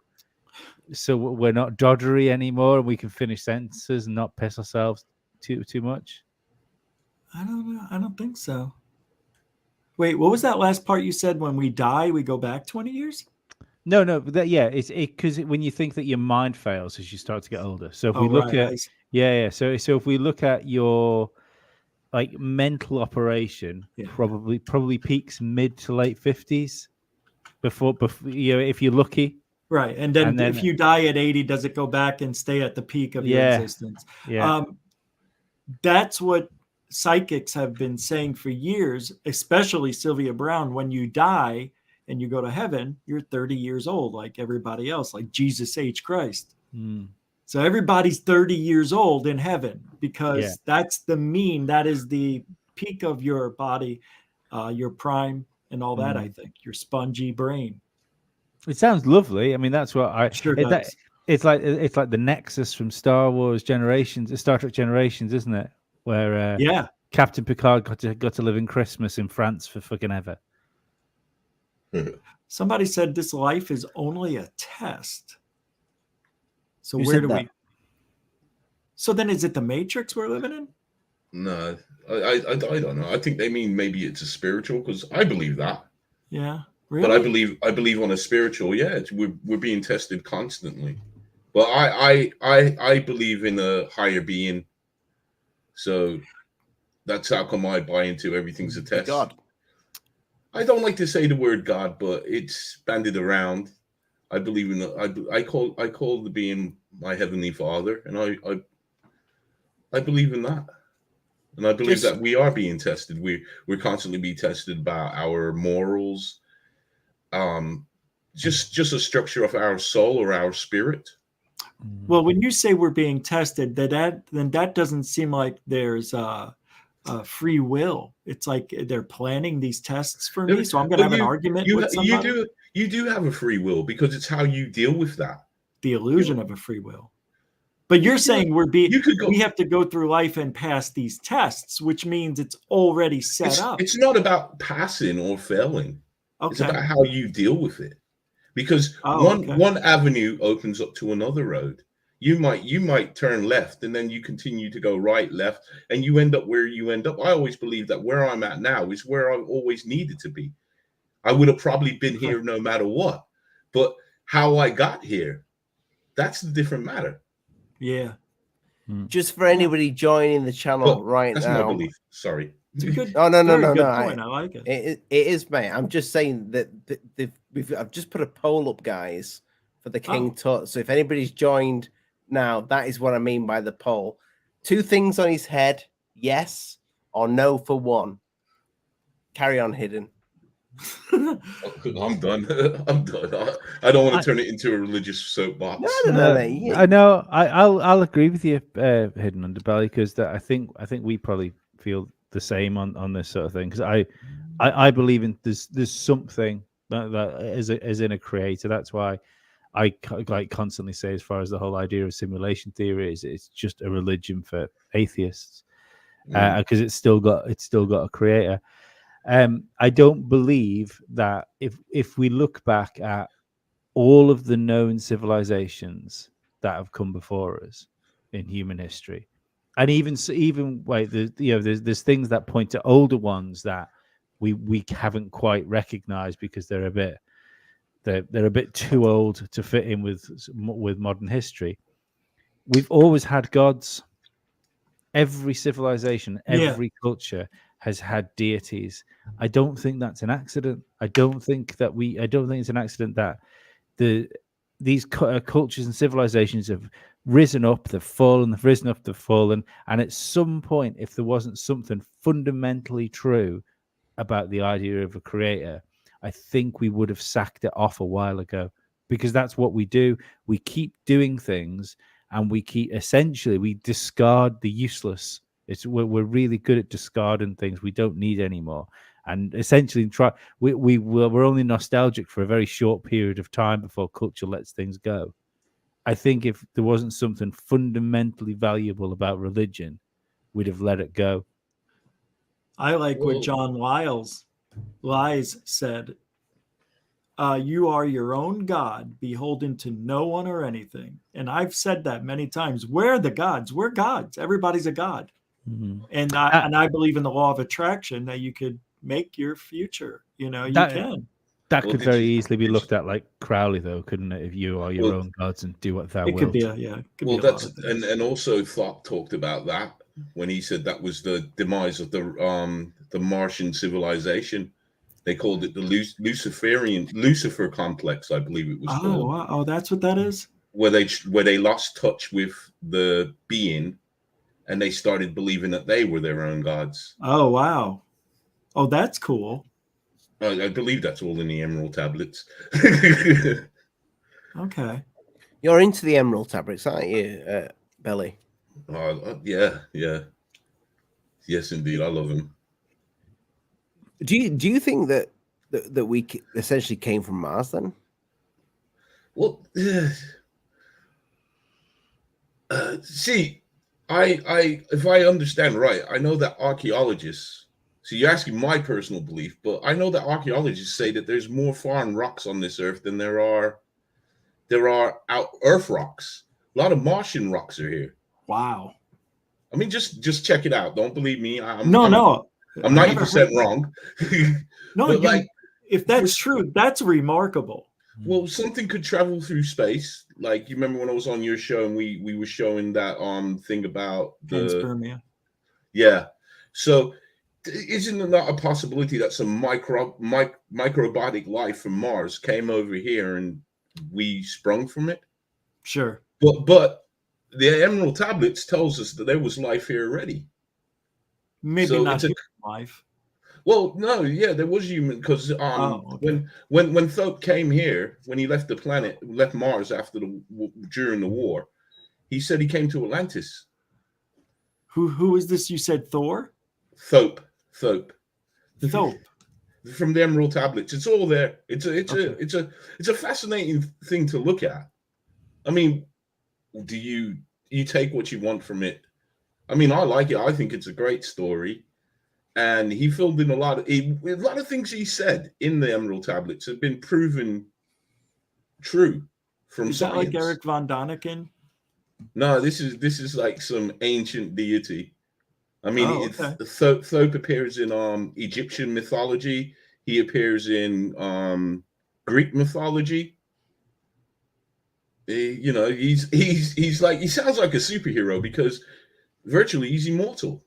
we're not doddery anymore and we can finish sentences and not piss ourselves too much? I don't know. I don't think so. Wait, what was that last part you said? When we die, we go back 20 years? No, but it's because when you think that your mind fails as you start to get older. So if we look right, at so if we look at your like mental operation, probably peaks mid to late 50s before if you're lucky. Right. And then if you die at 80, does it go back and stay at the peak of your existence? Yeah. That's what psychics have been saying for years, especially Sylvia Brown. When you die and you go to heaven, you're 30 years old like everybody else, like Jesus H. Christ. So everybody's 30 years old in heaven because that's the mean. That is the peak of your body, your prime and all that, I think, your spongy brain. It sounds lovely. I mean, that's what I sure does. It's like the Nexus from Star Trek Generations, isn't it? Where Captain Picard got to live in Christmas in France for fucking ever. Somebody said this life is only a test. So Who where said do that? we? So then, is it the Matrix we're living in? No, I don't know. I think they mean maybe it's a spiritual, because I believe that. Yeah, really. But I believe on a spiritual. Yeah, we're being tested constantly. But I believe in a higher being. So that's how come I buy into everything's a test. God. I don't like to say the word God, but it's bandied around. I believe in I call the being my heavenly Father, and I believe in that, and I believe that we are being tested. We're constantly being tested about our morals, just a structure of our soul or our spirit. Well, when you say we're being tested, then that doesn't seem like there's free will. It's like they're planning these tests for me, so I'm going to have an argument with somebody. You do have a free will because it's how you deal with that. The illusion of a free will. But you're saying we have to go through life and pass these tests, which means it's already set up. It's not about passing or failing. Okay. It's about how you deal with it. Because one avenue opens up to another road. You might turn left and then you continue to go right, left, and you end up where you end up. I always believe that where I'm at now is where I've always needed to be. I would have probably been here no matter what. But how I got here, that's the different matter. Yeah. Just for anybody joining the channel that's now. my belief. Sorry. It's a good, no. I like it. It is, mate. I'm just saying that I've just put a poll up, guys, for the King Tut. So if anybody's joined now, that is what I mean by the poll. 2 things on his head, yes or no for 1. Carry on, Hidden. I'm done. I'm done. I don't want to turn it into a religious soapbox. No. I know. I'll agree with you, Hidden Underbelly, because I think we probably feel the same on this sort of thing. Because I believe in there's something that is in a creator. That's why I like constantly say, as far as the whole idea of simulation theory is, it's just a religion for atheists, because it's still got a creator. I don't believe that if we look back at all of the known civilizations that have come before us in human history, and even wait, there's things that point to older ones that we haven't quite recognized because they're a bit too old to fit in with modern history. We've always had gods. Every civilization, every culture has had deities. I don't think that's an accident. I don't think it's an accident that these cultures and civilizations have risen up, they've fallen, they've risen up, they've fallen. And at some point, if there wasn't something fundamentally true about the idea of a creator, I think we would have sacked it off a while ago, because that's what we do. We keep doing things, and we discard the useless. We're really good at discarding things we don't need anymore, and essentially we're only nostalgic for a very short period of time before culture lets things go. I think if there wasn't something fundamentally valuable about religion, we'd have let it go. I like what John Lies said. You are your own God, beholden to no one or anything. And I've said that many times. We're the gods. We're gods. Everybody's a god. Mm-hmm. And I believe in the law of attraction, that you could make your future. You can. That Well, could did very you- easily be did looked at like Crowley, though, couldn't it? If you are your Well, own gods and do what thou It could wilt. be it could Well, be a lot that's of things. and also Thought talked about that when he said that was the demise of the Martian civilization. They called it the Lucifer complex, I believe it was Oh, called, wow. Oh, that's what that is? where they lost touch with the being, and they started believing that they were their own gods. Oh, wow. Oh, that's cool. I believe that's all in the Emerald tablets. Okay. You're into the Emerald tablets, aren't you, Belly? Yeah. Yes, indeed, I love them. Do you think that we essentially came from Mars then? Well, see, I if I understand right, I know that archaeologists. So you're asking my personal belief, but I know that archaeologists say that there's more foreign rocks on this Earth than there are out Earth rocks. A lot of Martian rocks are here. Wow. I mean, just check it out. Don't believe me. I'm No. I'm I never 90% heard- wrong. No, But, like, if that's true, that's remarkable. well, something could travel through space. Like, you remember when I was on your show and we were showing that thing about the Panspermia. yeah. So isn't it not a possibility that some microbitic life from Mars came over here and we sprung from it? Sure. But the Emerald tablets tells us that there was life here already. Maybe So not it's a- human life. Well, no, yeah, there was human because okay. when Thope came here, when he left left Mars after during the war, he said he came to Atlantis. Who is this? You said Thor? Thope Thope. from the Emerald tablets. It's all there. It's a fascinating thing to look at. I mean, do you take what you want from it? I mean, I like it. I think it's a great story. And he filled in a lot of things he said in the Emerald tablets have been proven true from Is science. that like Eric von Daniken? No, this is like some ancient deity. I mean, okay. Thope appears in Egyptian mythology. He appears in Greek mythology. You know, he's like, he sounds like a superhero because virtually he's immortal.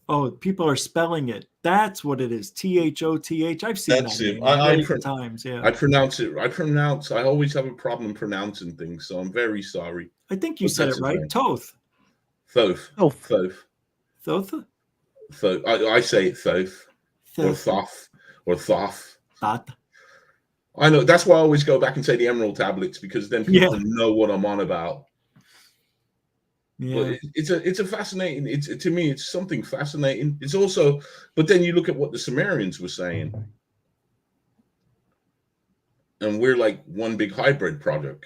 Oh, people are spelling it. That's what it is. THOTH. I've seen That's that it. name I many times. Yeah. I always have a problem pronouncing things, so I'm very sorry. I think you But said that's it right. fine. Toth. Thoth. Thoth. Thoth? Thoth. I say it Thoth or Thoth or Thoth. That. I know, that's why I always go back and say the Emerald tablets, because then people Yeah. know what I'm on about. Yeah. But it's a fascinating. To me, it's something fascinating. It's also, but then you look at what the Sumerians were saying, and we're like one big hybrid product,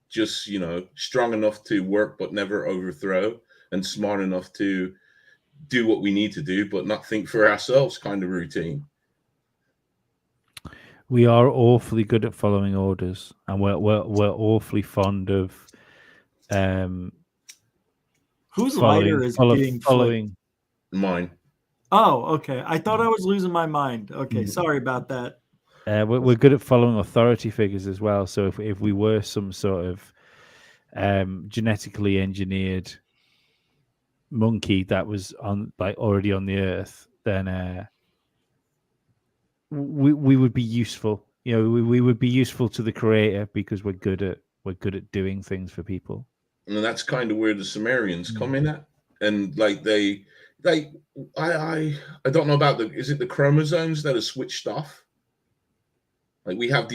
just, you know, strong enough to work but never overthrow, and smart enough to do what we need to do but not think for ourselves, kind of routine. We are awfully good at following orders, and we're awfully fond of Whose lighter is being following. Mine. Oh, okay. I thought I was losing my mind. Okay, sorry about that. We're good at following authority figures as well. So if we were some sort of genetically engineered monkey that was already on the Earth, then we would be useful. You know, we would be useful to the Creator because we're good at doing things for people. And that's kind of where the Sumerians come in at. And like I don't know about is it the chromosomes that are switched off? Like we have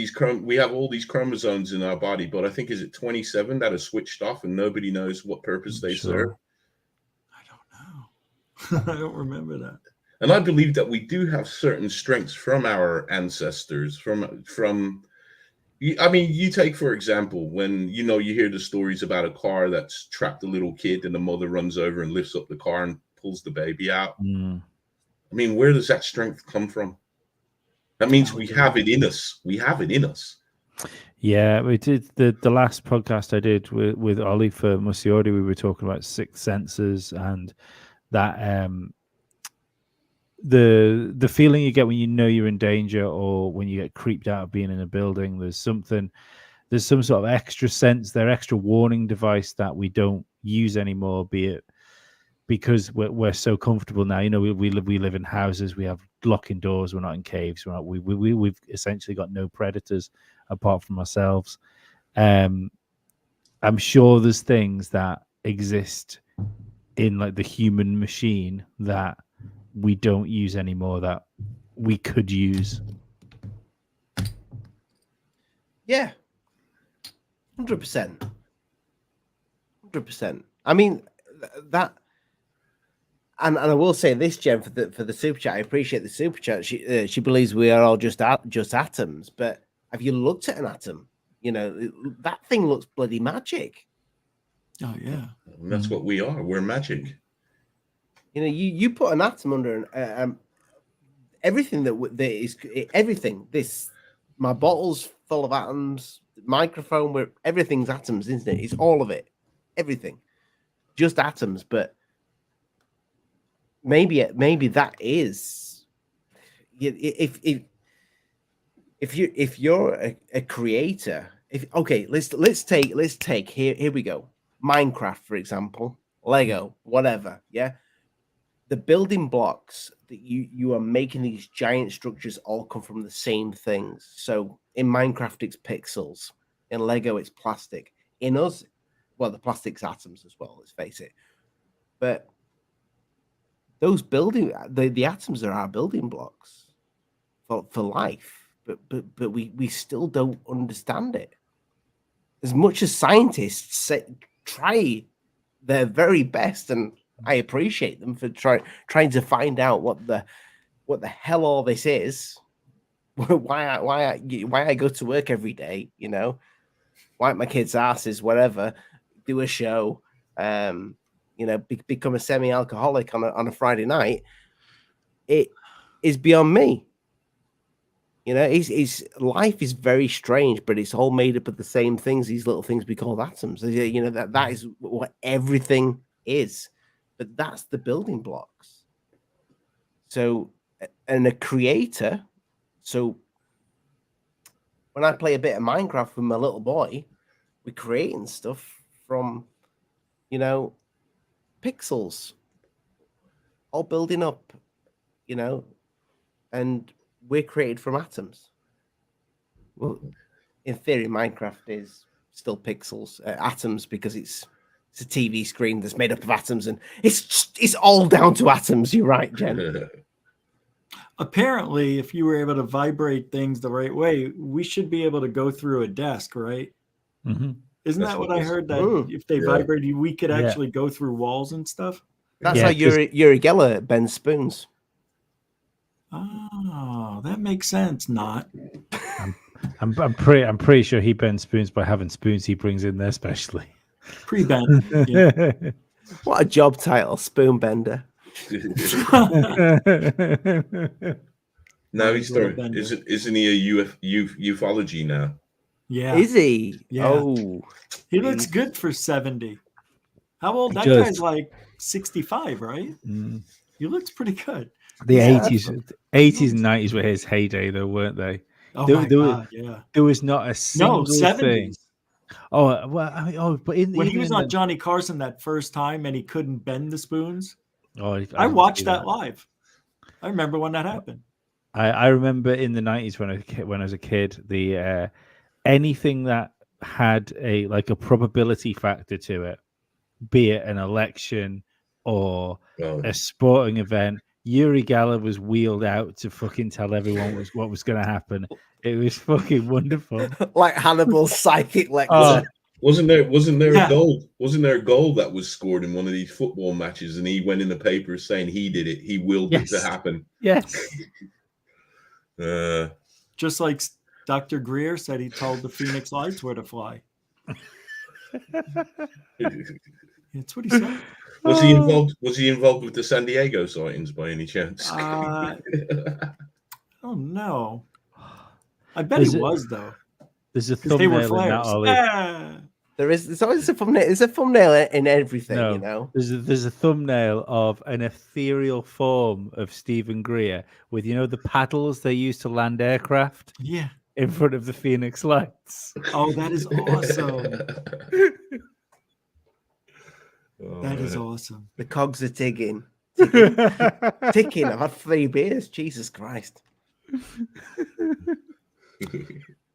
all these chromosomes in our body, but I think is it 27 that are switched off and nobody knows what purpose they serve. I don't know. I don't remember that. And I believe that we do have certain strengths from our ancestors, I mean, you take, for example, when, you know, you hear the stories about a car that's trapped a little kid and the mother runs over and lifts up the car and pulls the baby out. I mean, where does that strength come from? That means we have it in us. We have it in us. Yeah, we did the last podcast I did with Ollie for Musiori. We were talking about sixth senses and that the feeling you get when you know you're in danger, or when you get creeped out of being in a building. There's some sort of extra sense, their extra warning device that we don't use anymore, be it because we're so comfortable now. You know, we live in houses, we have locking doors, we're not in caves, we've essentially got no predators apart from ourselves. I'm sure there's things that exist in like the human machine that we don't use anymore that we could use. Yeah, 100%. 100%. I mean, that, and I will say this, Jen, for the super chat. I appreciate the super chat. She believes we are all just atoms, but have you looked at an atom? You know, that thing looks bloody magic. Oh yeah, And that's what we are. We're magic. You know, you put an atom under everything that is everything. My bottle's full of atoms. Microphone, where everything's atoms, isn't it? It's all of it, everything, just atoms. But maybe that is, if you're a creator. Let's take here we go. Minecraft, for example, Lego, whatever. Yeah, the building blocks that you are making, these giant structures, all come from the same things. So in Minecraft, it's pixels. In Lego, it's plastic. In us, well, the plastic's atoms as well, let's face it. But those the atoms are our building blocks for life. But we still don't understand it. As much as scientists try their very best, and I appreciate them for trying to find out what the hell all this is, why I go to work every day, you know, wipe my kids' asses, whatever, do a show, you know, become a semi-alcoholic on a Friday night. It is beyond me. You know, life is very strange, but it's all made up of the same things. These little things we call atoms. You know, that is what everything is. But that's the building blocks. So, and a creator. So, when I play a bit of Minecraft with my little boy, we're creating stuff from, you know, pixels, all building up, you know, and we're created from atoms. Well, in theory, Minecraft is still pixels, atoms, because it's a TV screen that's made up of atoms, and it's all down to atoms. You're right, Jen. Apparently, if you were able to vibrate things the right way, we should be able to go through a desk, right? Mm-hmm. Isn't That's that what what I this- heard? That if they vibrated, we could actually go through walls and stuff. That's Yeah, how Uri Geller bends spoons. Oh, that makes sense. Not. I'm pretty sure he bends spoons by having spoons he brings in there specially. Pre-bent. Yeah. What a job title, spoon bender. Now he's starting. Isn't he a ufology now? Yeah. Is he? Yeah. Oh, He looks good for 70. How old? That Just- guy's like 65, right? He looks pretty good. The Yeah. 80s and 90s were his heyday, though, weren't they? Oh There- my there were- god, yeah. There was not a single No, thing. 70s. Oh well, I mean, but When he even was in on the- Johnny Carson that first time and he couldn't bend the spoons, oh, I didn't watched see that live. I remember when that happened. I remember in the 90s when I was a kid, the anything that had a probability factor to it, be it an election or a sporting event, Uri Geller was wheeled out to fucking tell everyone what was going to happen. It was fucking wonderful. like Hannibal's psychic lecture. Oh. Wasn't there Yeah. a goal? Wasn't there a goal that was scored in one of these football matches, and he went in the paper saying he did it, he willed it to happen. Yes. Just like Dr. Greer said he told the Phoenix Lights where to fly. That's what he said. Was he involved? Was he involved with the San Diego sightings by any chance? Oh no. I bet he was though. There's a Because they were thumbnail in that, flares. Ollie. Ah. There's always a thumbnail. There's a thumbnail in everything, No, you know. there's a thumbnail of an ethereal form of Stephen Greer with the paddles they use to land aircraft Yeah. in front of the Phoenix Lights. Oh, that is awesome. Oh, That is man. awesome. The cogs are ticking. Ticking. I've had 3 beers. Jesus Christ.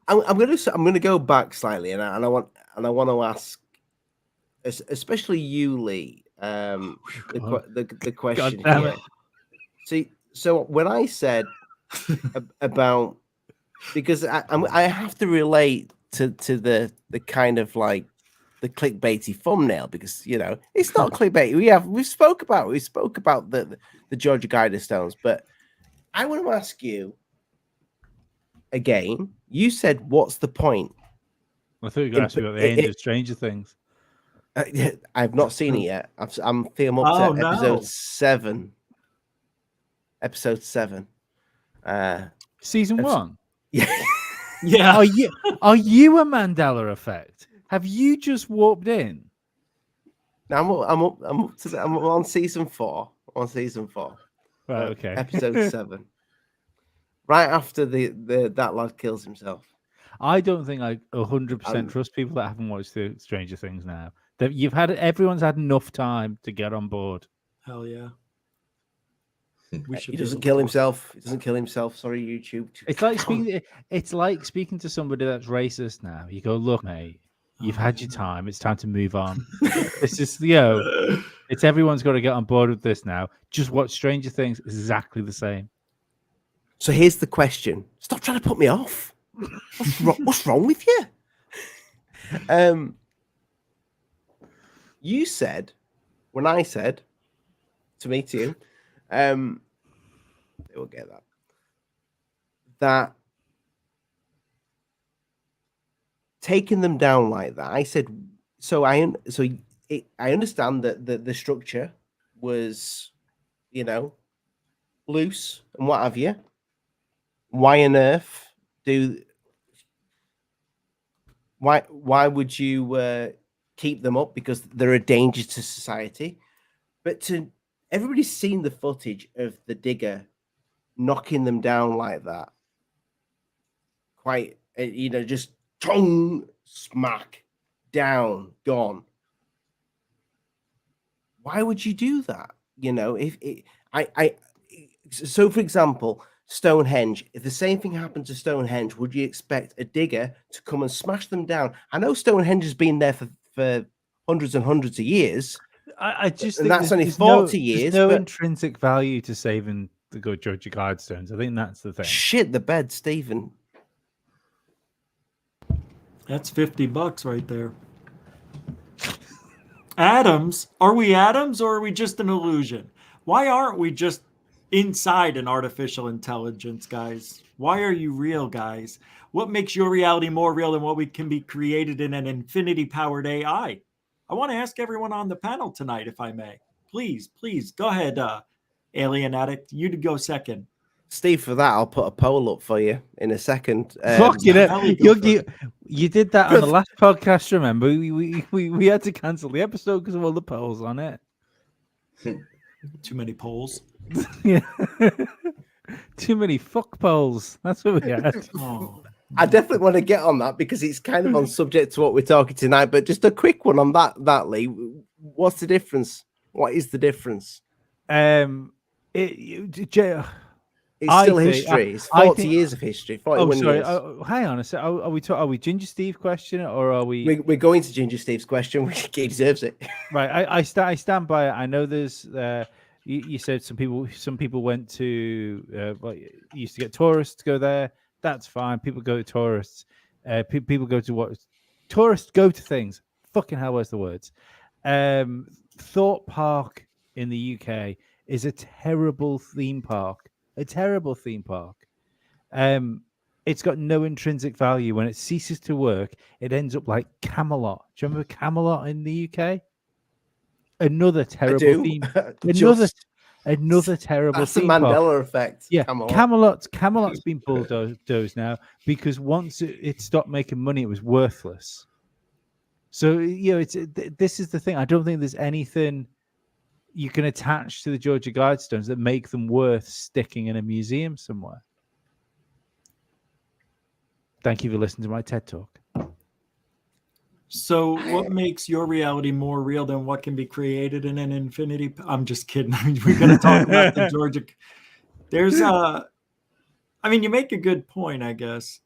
I'm gonna go back slightly, and I want to ask, especially you, Lee, the question damn here. it. See, so when I said about, because I have to relate to the kind of like the clickbaity thumbnail, because it's not clickbait. We spoke about the Georgia Guidestones, but I want to ask you again. You said, "What's the point?" I thought you were going to ask me about the end of Stranger Things. I've not seen it yet. I'm up to episode 7. Episode 7. Season 1. Yeah. Yeah. Are you a Mandela effect? Have you just warped in? Now I'm on season 4. I'm on season 4. Right. Okay. Episode 7. Right after that lad kills himself. I don't think I 100% trust people that haven't watched the Stranger Things now. Everyone's had enough time to get on board. Hell yeah. He doesn't kill himself. He doesn't kill himself. Sorry, YouTube. It's like speaking. It's like speaking to somebody that's racist now. You go, look, mate, you've had your time. It's time to move on. It's just it's everyone's got to get on board with this now. Just watch Stranger Things. It's exactly the same. So here's the question. Stop trying to put me off. What's wrong with you? You said, when I said to meet you, they will get that taking them down like that. I said, I understand that the structure was, loose and what have you. Why on earth why would you keep them up? Because they're a danger to society. But everybody's seen the footage of the digger knocking them down like that. Quite, just tongue smack down, gone. Why would you do that? So for example, Stonehenge, if the same thing happened to Stonehenge, would you expect a digger to come and smash them down? I know Stonehenge has been there for hundreds and hundreds of years. I just and think that's only 40 years. There's no intrinsic value to saving the good Georgia Guidestones. I think that's the thing. Shit the bed, Stephen. That's $50 right there. Atoms? Are we atoms or are we just an illusion? Why aren't we just inside an artificial intelligence, guys? Why are you real, guys? What makes your reality more real than what can be created in an infinity-powered AI? I want to ask everyone on the panel tonight, if I may. Please, go ahead, Alien Addict. You to go second. Steve, for that, I'll put a poll up for you in a second. Fucking it. You did that on the last podcast, remember? We had to cancel the episode because of all the polls on it. Too many polls. Yeah. Too many fuck polls. That's what we had. Oh. I definitely want to get on that because it's kind of on subject to what we're talking tonight. But just a quick one on that, Lee. What's the difference? What is the difference? It's still history. It's 40 years of history. 41 years. Hang on a sec. Are we Ginger Steve question it, or are we? We're going to Ginger Steve's question. He deserves it. Right. I stand by it. I know there's. You said some people went to. Used to get tourists to go there. That's fine. People go to tourists. People go to what? Tourists go to things. Fucking hell, where's the words? Thorpe Park in the UK is a terrible theme park. A terrible theme park. It's got no intrinsic value. When it ceases to work, it ends up like Camelot. Do you remember Camelot in the UK? Another terrible theme. Another terrible. That's the theme Mandela park. effect. Yeah, Camelot's been bulldozed now because once it stopped making money, it was worthless. So this is the thing. I don't think there's anything you can attach to the Georgia Guidestones that make them worth sticking in a museum somewhere. Thank you for listening to my TED Talk. So, what makes your reality more real than what can be created in an infinity? I'm just kidding. We're going to talk about the Georgia. There's I mean, you make a good point, I guess.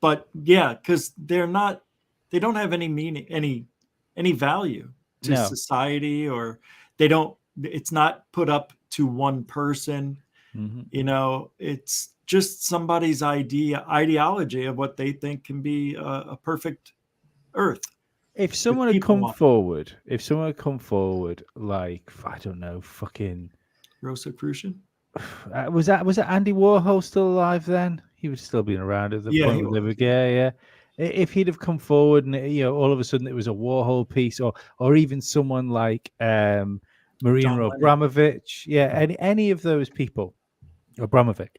But yeah, because they don't have any meaning, any value to society, or it's not put up to one person. Mm-hmm. It's just somebody's ideology of what they think can be a perfect Earth. If someone had come forward, like, I don't know, fucking Rosicrucian. Was that Andy Warhol still alive then? He was still being around at the point where they were yeah. If he'd have come forward and all of a sudden it was a Warhol piece, or even someone like Marina Abramovich, any of those people, Abramovich,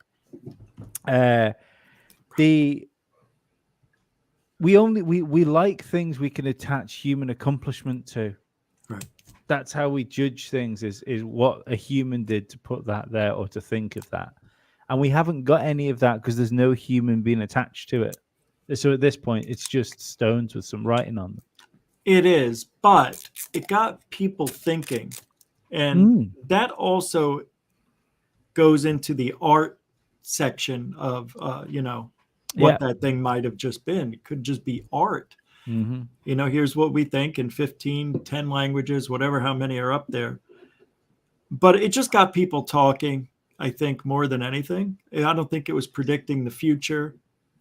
we like things we can attach human accomplishment to. Right. That's how we judge things, is what a human did to put that there or to think of that. And we haven't got any of that because there's no human being attached to it. So at this point, it's just stones with some writing on them. It is, but it got people thinking. And that also goes into the art section of, what that thing might have just been. It could just be art. Mm-hmm. Here's what we think in 15, 10 languages, whatever, how many are up there. But it just got people talking, I think, more than anything. I don't think it was predicting the future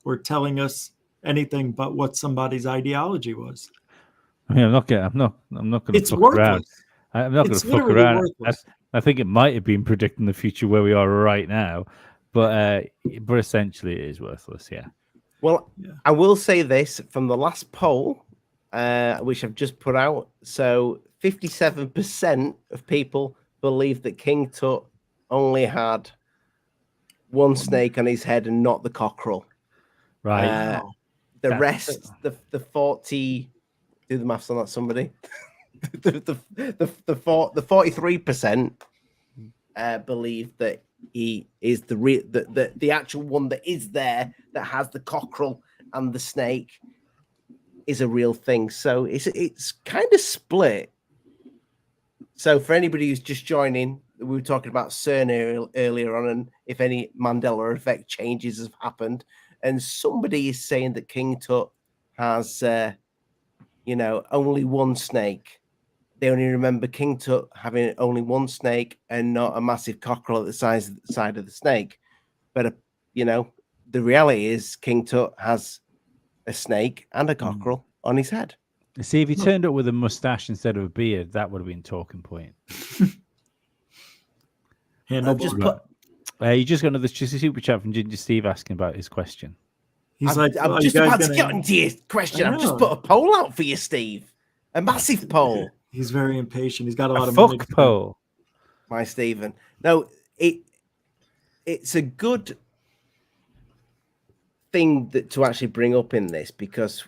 or telling us anything but what somebody's ideology was. I mean, I'm not going to fuck worthless. around. I'm not going to fuck around. I think it might have been predicting the future where we are right now, but essentially it is worthless. Yeah. Well, I will say this from the last poll, which I've just put out. So 57% of people believe that King Tut only had one snake on his head and not the cockerel. Right. The rest, the 40, do the maths on that, somebody. the 43% believe that he is the actual one that is there, that has the cockerel and the snake, is a real thing. So it's kind of split. So for anybody who's just joining, we were talking about CERN earlier on, and if any Mandela effect changes have happened, and somebody is saying that King Tut has only one snake. They only remember King Tut having only one snake and not a massive cockerel at the side of the snake. But, the reality is King Tut has a snake and a cockerel on his head. See, if he turned up with a mustache instead of a beard, that would have been talking point. I've just put... you just got another super chat from Ginger Steve asking about his question. I'm just about to get into your question. I've just put a poll out for you, Steve. A massive poll. He's very impatient. He's got a lot of fuck poll. My Stephen. No, it's a good thing to actually bring up in this, because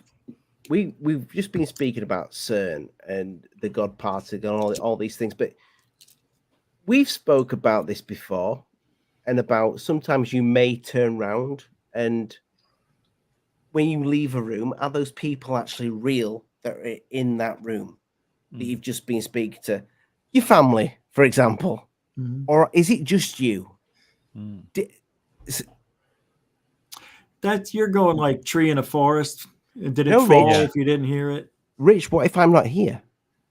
we've just been speaking about CERN and the God particle and all these things, but we've spoke about this before, and about sometimes you may turn around, and when you leave a room, are those people actually real that are in that room that you've just been speaking to? Your family, for example. Or is it just you? You're going like tree in a forest. Did it fall if you didn't hear it? Rich, what if I'm not here?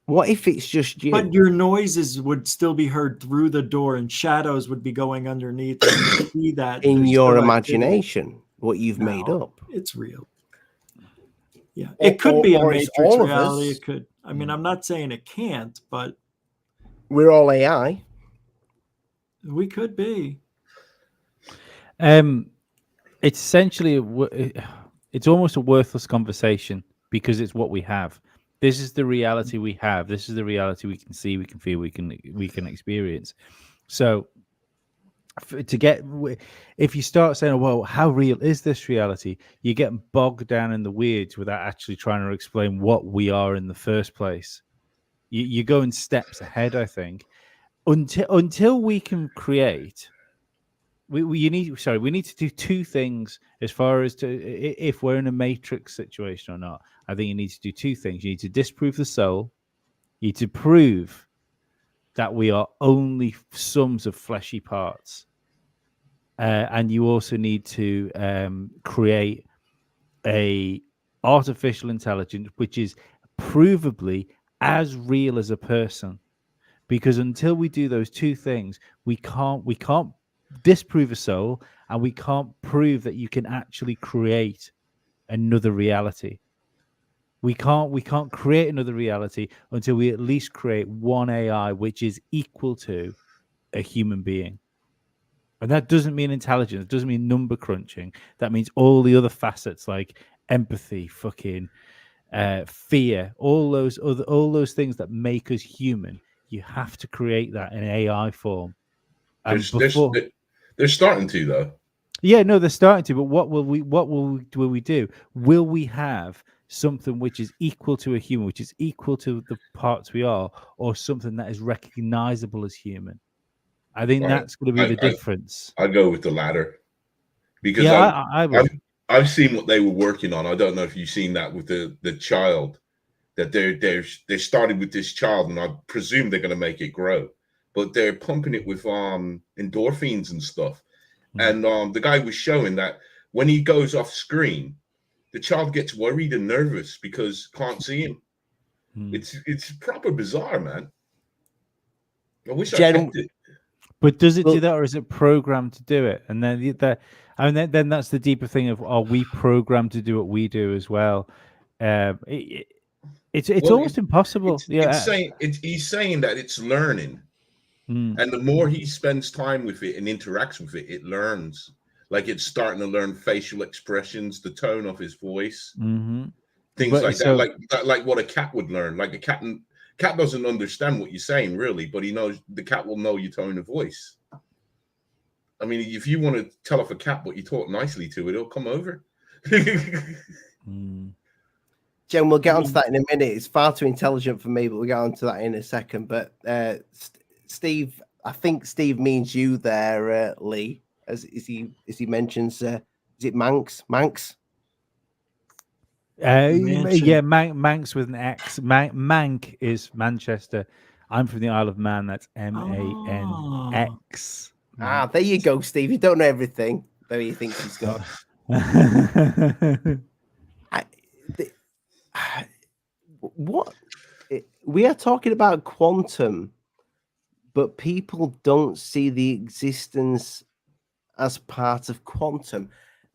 What if it's just you? But your noises would still be heard through the door, and shadows would be going underneath. And you see that in your imagination, what you've made up. It's real. Yeah, it could be a Matrix reality. It could. I mean, I'm not saying it can't, but we're all AI. We could be. It's essentially, it's almost a worthless conversation because it's what we have. This is the reality we have. This is the reality we can see, we can feel, we can experience. So if you start saying, well, how real is this reality, you get bogged down in the weeds without actually trying to explain what we are in the first place. You're going steps ahead, I think, until we can create. We need to do two things as far as if we're in a matrix situation or not. I think you need to do two things. You need to disprove the soul. You need to prove that we are only sums of fleshy parts. And you also need to create a artificial intelligence which is provably as real as a person. Because until we do those two things, we can't disprove a soul, and we can't prove that you can actually create another reality. We can't create another reality until we at least create one AI which is equal to a human being. And that doesn't mean intelligence, it doesn't mean number crunching. That means all the other facets like empathy, fucking fear, all those things that make us human. You have to create that in AI form. They're starting to, though. Yeah, no, they're starting to. But what will we do? Will we have something which is equal to a human, which is equal to the parts we are, or something that is recognizable as human? I think that's going to be the difference. I'd go with the latter, because I would. I've seen what they were working on. I don't know if you've seen that with the child, that they started with this child, and I presume they're going to make it grow, but they're pumping it with endorphins and stuff. And the guy was showing that when he goes off screen, the child gets worried and nervous because can't see him. It's proper bizarre, man. I wish I kept it. But does it do that, or is it programmed to do it? And then then that's the deeper thing of, are we programmed to do what we do as well? It's almost impossible. He's saying that it's learning. And the more he spends time with it and interacts with it, it learns. Like it's starting to learn facial expressions, the tone of his voice, things like that. Like what a cat would learn. Like a cat doesn't understand what you're saying really, but he knows the cat will know your tone of voice. I mean, if you want to tell off a cat but you talk nicely to it, it'll come over. Jen, we'll get onto that in a minute. It's far too intelligent for me, but we'll get onto that in a second. But Steve, I think Steve means you there, Lee, as he mentions. Is it Manx? Yeah, Manx with an X. Mank is Manchester. I'm from the Isle of Man. That's MANX. There you go, Steve. You don't know everything, though he thinks he's got. What we are talking about quantum, but people don't see the existence as part of quantum.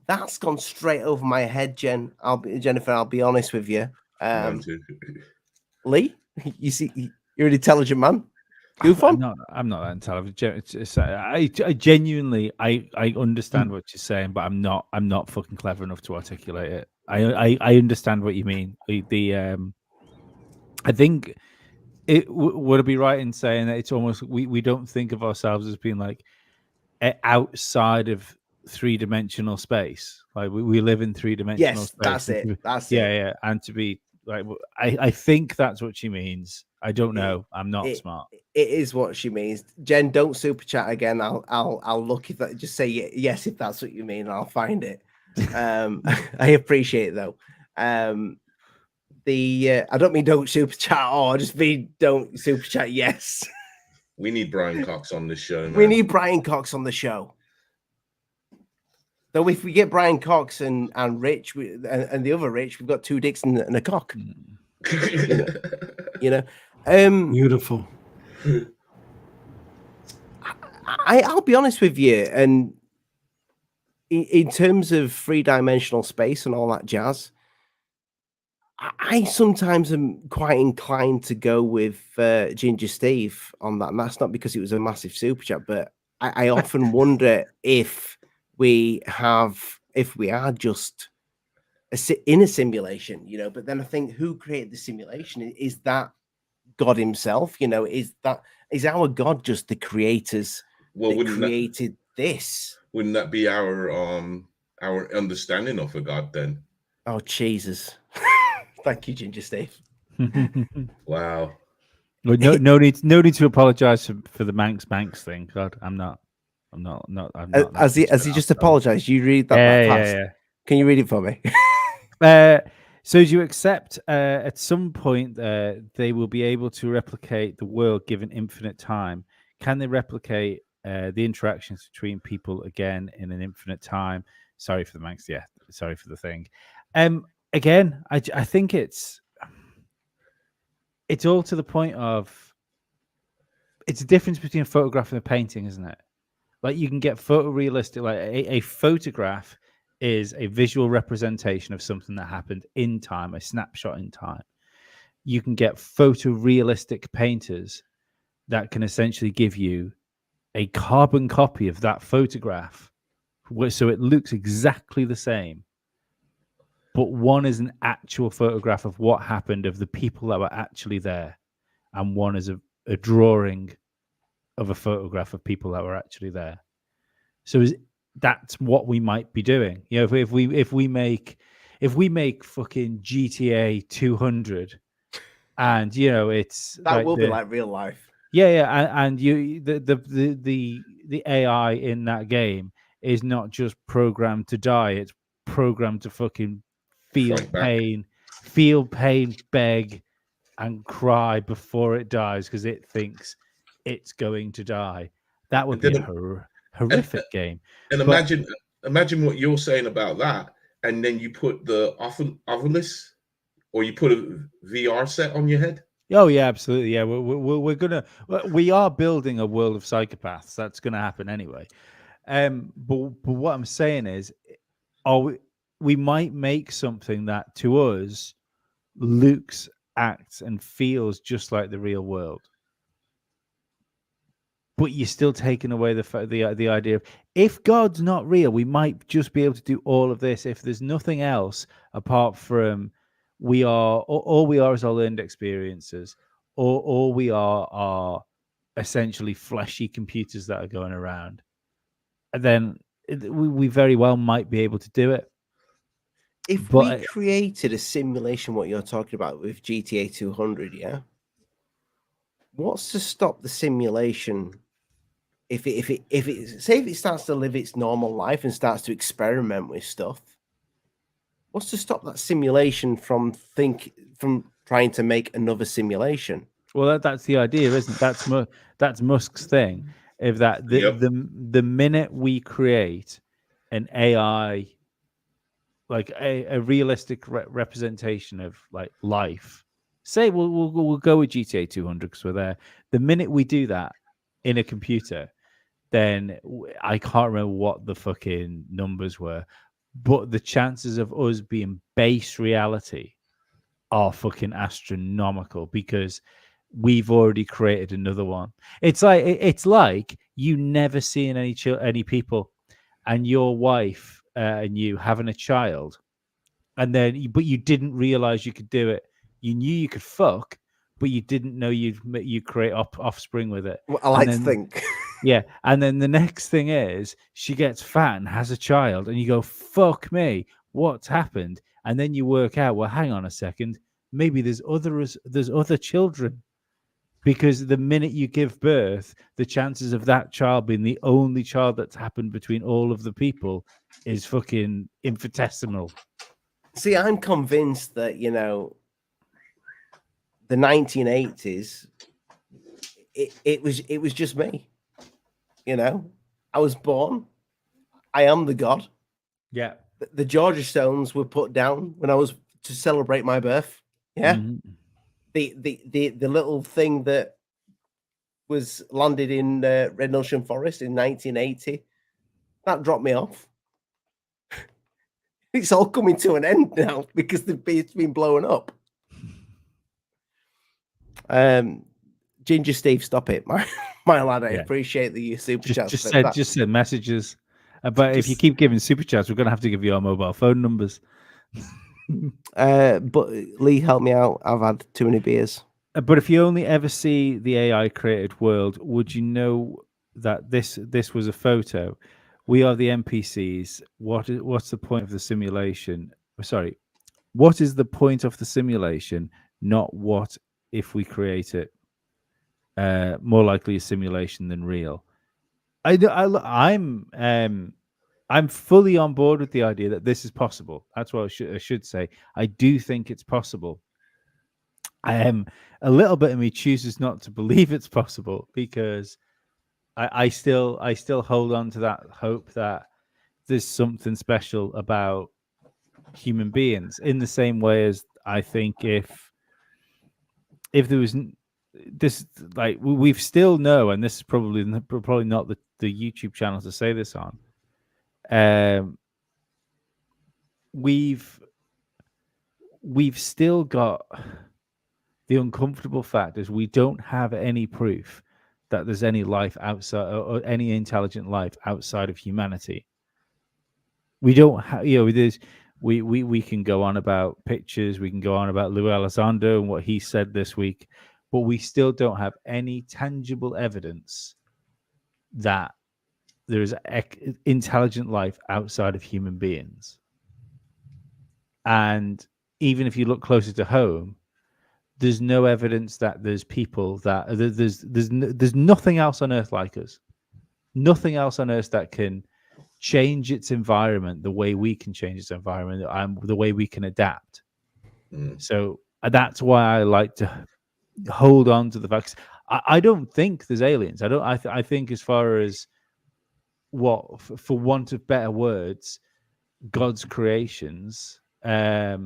That's gone straight over my head, Jennifer. I'll be honest with you. Lee, you see, you're an intelligent man. GUFON? I'm not that intelligent. I genuinely understand what you're saying, but I'm not fucking clever enough to articulate it. I understand what you mean. I think would it be right in saying that it's almost we don't think of ourselves as being like outside of three-dimensional space. Like we live in three-dimensional space. That's it. Yeah. And to be like, I think that's what she means. I don't know. I'm not smart. It is what she means. Jen, don't super chat again. I'll look if that. Just say yes if that's what you mean. I'll find it. I appreciate it though. I don't mean don't super chat or just mean don't super chat. Yes. We need Brian Cox on this show. Man. We need Brian Cox on the show. Though if we get Brian Cox and Rich and the other Rich, we've got two dicks and a cock. You know. Beautiful. I'll be honest with you, and in terms of three-dimensional space and all that jazz, I sometimes am quite inclined to go with Ginger Steve on that. And that's not because it was a massive super chat, but I often wonder if we are just in a simulation, you know. But then I think, who created the simulation? Is that God himself? You know, is our God just the creators that created this? Wouldn't that be our understanding of a god then? Oh, Jesus. Thank you, Ginger Steve. Wow. Well, no need to apologize for the Manx thing. God, I'm not. Has he just apologized? You read that fast? Yeah. Can you read it for me? So do you accept at some point they will be able to replicate the world given infinite time? Can they replicate the interactions between people again in an infinite time? Sorry for the Manx. Yeah, sorry for the thing. Again, I think it's all to the point of it's a difference between a photograph and a painting, isn't it? Like you can get photorealistic, like a photograph is a visual representation of something that happened in time, a snapshot in time. You can get photorealistic painters that can essentially give you a carbon copy of that photograph, so it looks exactly the same. But one is an actual photograph of what happened, of the people that were actually there, and one is a drawing of a photograph of people that were actually there. So that's what we might be doing. You know, if we make fucking GTA 200, and you know it's That like will be like real life. Yeah, and you the AI in that game is not just programmed to die; it's programmed to fucking feel pain, beg, and cry before it dies because it thinks it's going to die. That would be a horrific game. And imagine what you're saying about that, and then you put the Ovilus, or you put a VR set on your head. Oh yeah, absolutely. Yeah, we are building a world of psychopaths. That's gonna happen anyway. But what I'm saying is, we might make something that to us looks, acts, and feels just like the real world. But you're still taking away the idea of, if God's not real, we might just be able to do all of this if there's nothing else apart from all we are is our learned experiences, or all we are essentially fleshy computers that are going around. And then we very well might be able to do it. If we created a simulation, what you're talking about with GTA 200, yeah, what's to stop the simulation? If it starts to live its normal life and starts to experiment with stuff, what's to stop that simulation from trying to make another simulation? Well, that's the idea, isn't it? That's Musk's thing. If that the minute we create an AI, like a realistic representation of like life, say we'll go with GTA 200 because we're there. The minute we do that in a computer, then I can't remember what the fucking numbers were, but the chances of us being base reality are fucking astronomical because we've already created another one. It's like you never seen any people, and your wife and you having a child, and then but you didn't realize you could do it. You knew you could fuck, but you didn't know you'd create offspring with it. Well, I like to think. Yeah, and then the next thing is she gets fat and has a child, and you go, "Fuck me, what's happened?" And then you work out, well, hang on a second, maybe there's other children, because the minute you give birth, the chances of that child being the only child that's happened between all of the people is fucking infinitesimal. See, I'm convinced that, you know, the 1980s, it was just me. You know, I was born. I am the god. Yeah. The Georgia Stones were put down when I was to celebrate my birth. Yeah. Mm-hmm. The little thing that was landed in Red Ocean Forest in 1980, that dropped me off. It's all coming to an end now because it's been blown up. Ginger Steve, stop it, my lad. I appreciate the super chats. Just send messages. But if you keep giving super chats, we're going to have to give you our mobile phone numbers. But Lee, help me out. I've had too many beers. But if you only ever see the AI created world, would you know that this was a photo. We are the NPCs. What's the point of the simulation? Sorry, what is the point of the simulation? Not what if we create it. More likely a simulation than real. I'm fully on board with the idea that this is possible. That's what I should say. I do think it's possible. I am a little bit of me chooses not to believe it's possible because I still hold on to that hope that there's something special about human beings, in the same way as I think if there was this, like, we've still know, and this is probably not the YouTube channel to say this on. We've still got the uncomfortable fact is we don't have any proof that there's any life outside, or any intelligent life outside of humanity. We don't have, there's we can go on about pictures, we can go on about Lou Elizondo and what he said this week, but we still don't have any tangible evidence that there is intelligent life outside of human beings. And even if you look closer to home, there's no evidence that there's people that there's nothing else on Earth like us. Nothing else on Earth that can change its environment the way we can change its environment, and the way we can adapt. So that's why I like to hold on to the facts. I don't think there's aliens. I think as far as what, for want of better words, God's creations, I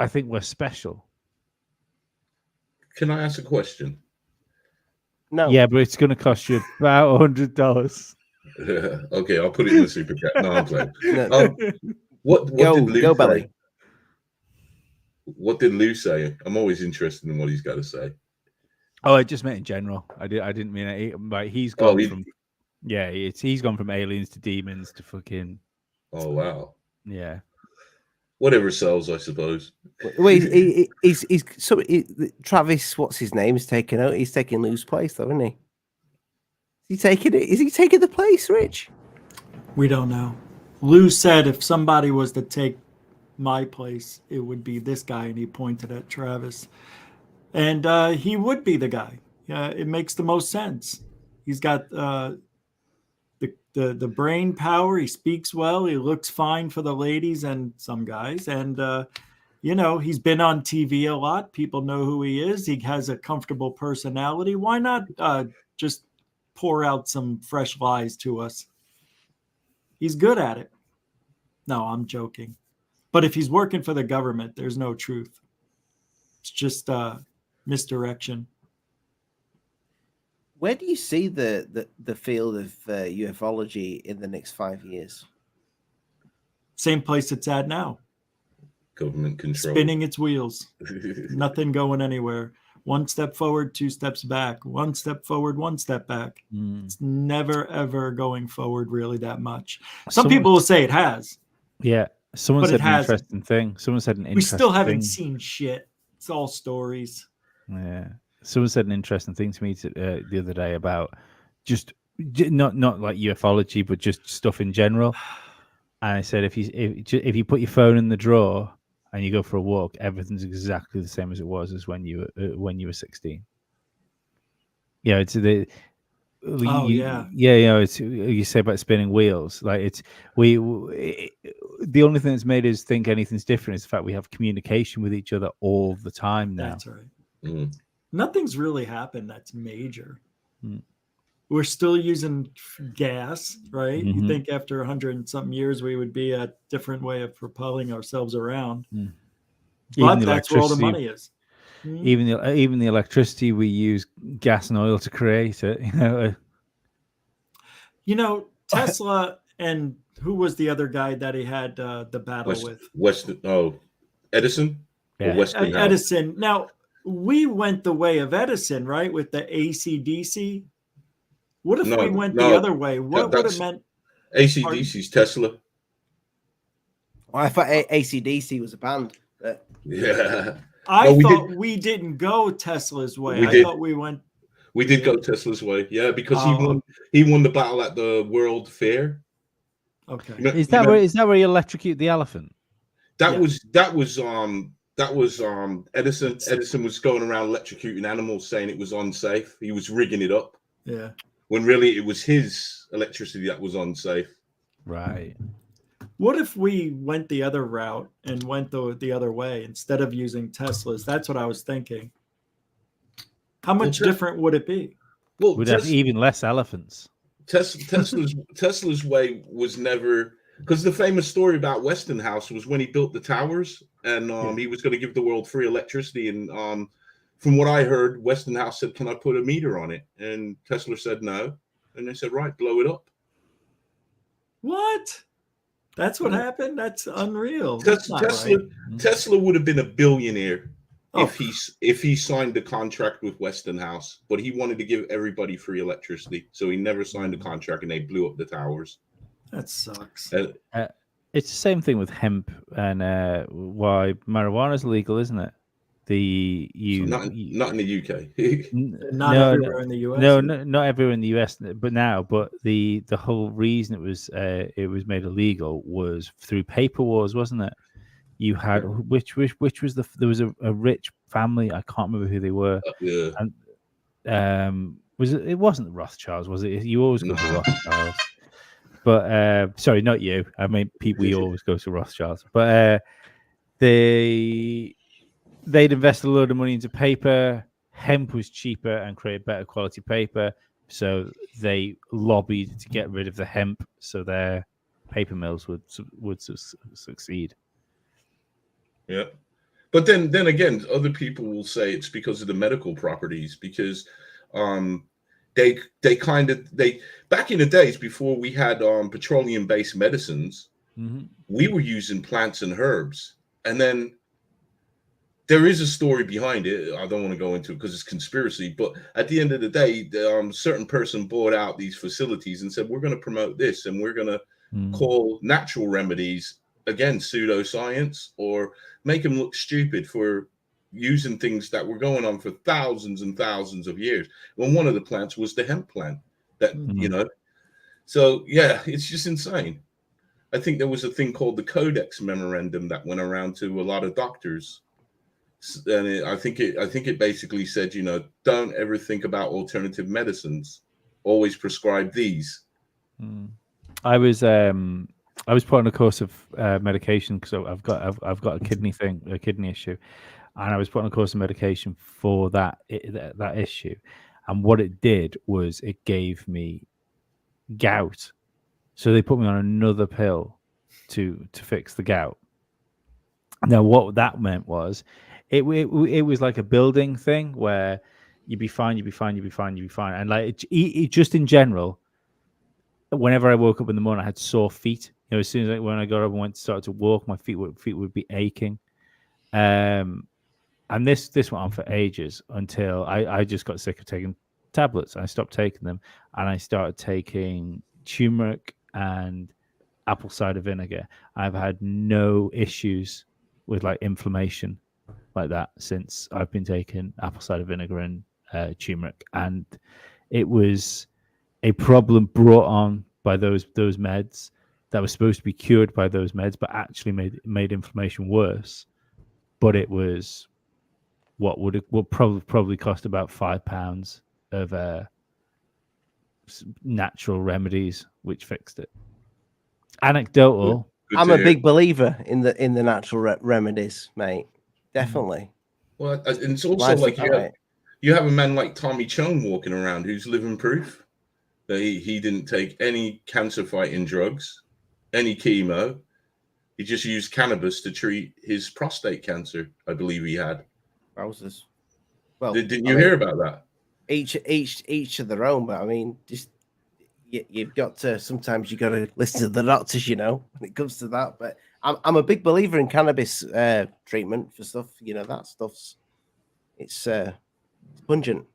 think we're special. Can I ask a question? No. Yeah, but it's going to cost you about $100. Okay, I'll put it in the super chat. No, I'm playing. No. What did Lou go say? Belly. What did Lou say? I'm always interested in what he's got to say. Oh, I just meant in general. I didn't mean it. Like, he's gone from he's gone from aliens to demons to fucking. Oh wow. Yeah. Whatever sells, I suppose. Well, Travis, what's his name? Is taking out. He's taking Lou's place, though, isn't he? Is he taking it? Is he taking the place, Rich? We don't know. Lou said if somebody was to take my place, it would be this guy, and he pointed at Travis. And he would be the guy. It makes the most sense. He's got the brain power. He speaks well. He looks fine for the ladies and some guys. And, he's been on TV a lot. People know who he is. He has a comfortable personality. Why not just pour out some fresh lies to us? He's good at it. No, I'm joking. But if he's working for the government, there's no truth. It's just misdirection. Where do you see the field of ufology in the next 5 years? Same place it's at now. Government control. Spinning its wheels. Nothing going anywhere. One step forward, two steps back. One step forward, one step back. It's never, ever going forward really that much. Some people will say it has. Yeah. Someone said an interesting thing. We still haven't seen shit. It's all stories. Yeah. Someone said an interesting thing to me the other day about just not like ufology, but just stuff in general. And I said, if you put your phone in the drawer and you go for a walk, everything's exactly the same as it was as when you were 16. Yeah, it's the. It's you say about spinning wheels. Like it's the only thing that's made us think anything's different is the fact we have communication with each other all the time now. That's right. Nothing's really happened that's major. We're still using gas, right? You think after 100 and something years we would be a different way of propelling ourselves around. But that's where all the money is. Even the electricity we use, gas and oil to create it. Tesla and who was the other guy that he had the battle with? Edison. Yeah. Westinghouse. Edison. Now we went the way of Edison, right? With the AC/DC. What if we went the other way? What would it meant? AC/DC's Tesla. Well, I thought AC/DC was a band. But... Yeah. I we thought we didn't go Tesla's way. We I did. thought we went. We did go Tesla's way, yeah, because Oh, he won the battle at the World Fair. okay. Is that where you electrocute the elephant? That Yeah. was Edison. Edison was going around electrocuting animals, saying it was unsafe. He was rigging it up. Yeah. When really it was his electricity that was unsafe. Right. What if we went the other route and went the other way instead of using Teslas? That's what I was thinking. How much different would it be? Well, We'd have even less elephants. Tesla's way was never, because the famous story about Westinghouse was when he built the towers and he was going to give the world free electricity. And from what I heard, Westinghouse said, "Can I put a meter on it?" And Tesla said no. And they said, "Right, blow it up." What? That's what happened? That's unreal. Tesla would have been a billionaire Oh. if he signed a contract with Westinghouse, but he wanted to give everybody free electricity, so he never signed a contract, and they blew up the towers. That sucks. It's the same thing with hemp and why marijuana is legal, isn't it? Not in the UK. Not everywhere in the US. No, not everywhere in the US, but now. But the whole reason it was made illegal was through paper wars, wasn't it? You had which was there was a rich family, I can't remember who they were. Yeah. And it wasn't the Rothschilds, was it? You always go to Rothschilds. But sorry, not you. I mean, we always go to Rothschilds. But they'd invest a load of money into paper. Hemp was cheaper and create better quality paper. So they lobbied to get rid of the hemp so their paper mills would succeed. Yeah. But then again, other people will say it's because of the medical properties, because they back in the days before we had petroleum-based medicines, we were using plants and herbs. And then there is a story behind it. I don't want to go into it because it's conspiracy. But at the end of the day, certain person bought out these facilities and said, "We're going to promote this, and we're going to call natural remedies, again, pseudoscience, or make them look stupid for using things that were going on for thousands and thousands of years." When one of the plants was the hemp plant, So yeah, it's just insane. I think there was a thing called the Codex Memorandum that went around to a lot of doctors, and I think it basically said, don't ever think about alternative medicines. Always prescribe these. I was put on a course of medication because I've got a kidney issue, and I was put on a course of medication for that issue, and what it did was it gave me gout, so they put me on another pill to fix the gout. Now, what that meant was it was like a building thing where you'd be fine, and like it just in general. Whenever I woke up in the morning, I had sore feet. As soon as when I got up and started to walk, my feet would be aching. And this went on for ages until I just got sick of taking tablets. I stopped taking them, and I started taking turmeric and apple cider vinegar. I've had no issues with like inflammation like that since I've been taking apple cider vinegar and turmeric, and it was a problem brought on by those meds that was supposed to be cured by those meds, but actually made inflammation worse. But it was what would probably cost about £5 of natural remedies, which fixed it. Anecdotal. I'm a big believer in the natural remedies, mate. Definitely. Well, and it's also like you have a man like Tommy Chung walking around who's living proof that he didn't take any cancer fighting drugs, any chemo. He just used cannabis to treat his prostate cancer, I believe he had. Wowzers. Well, didn't you hear about that? Each of their own, but I mean, just you've got to, sometimes you got to listen to the doctors, when it comes to that. But I'm a big believer in cannabis treatment for stuff. That stuff's it's pungent.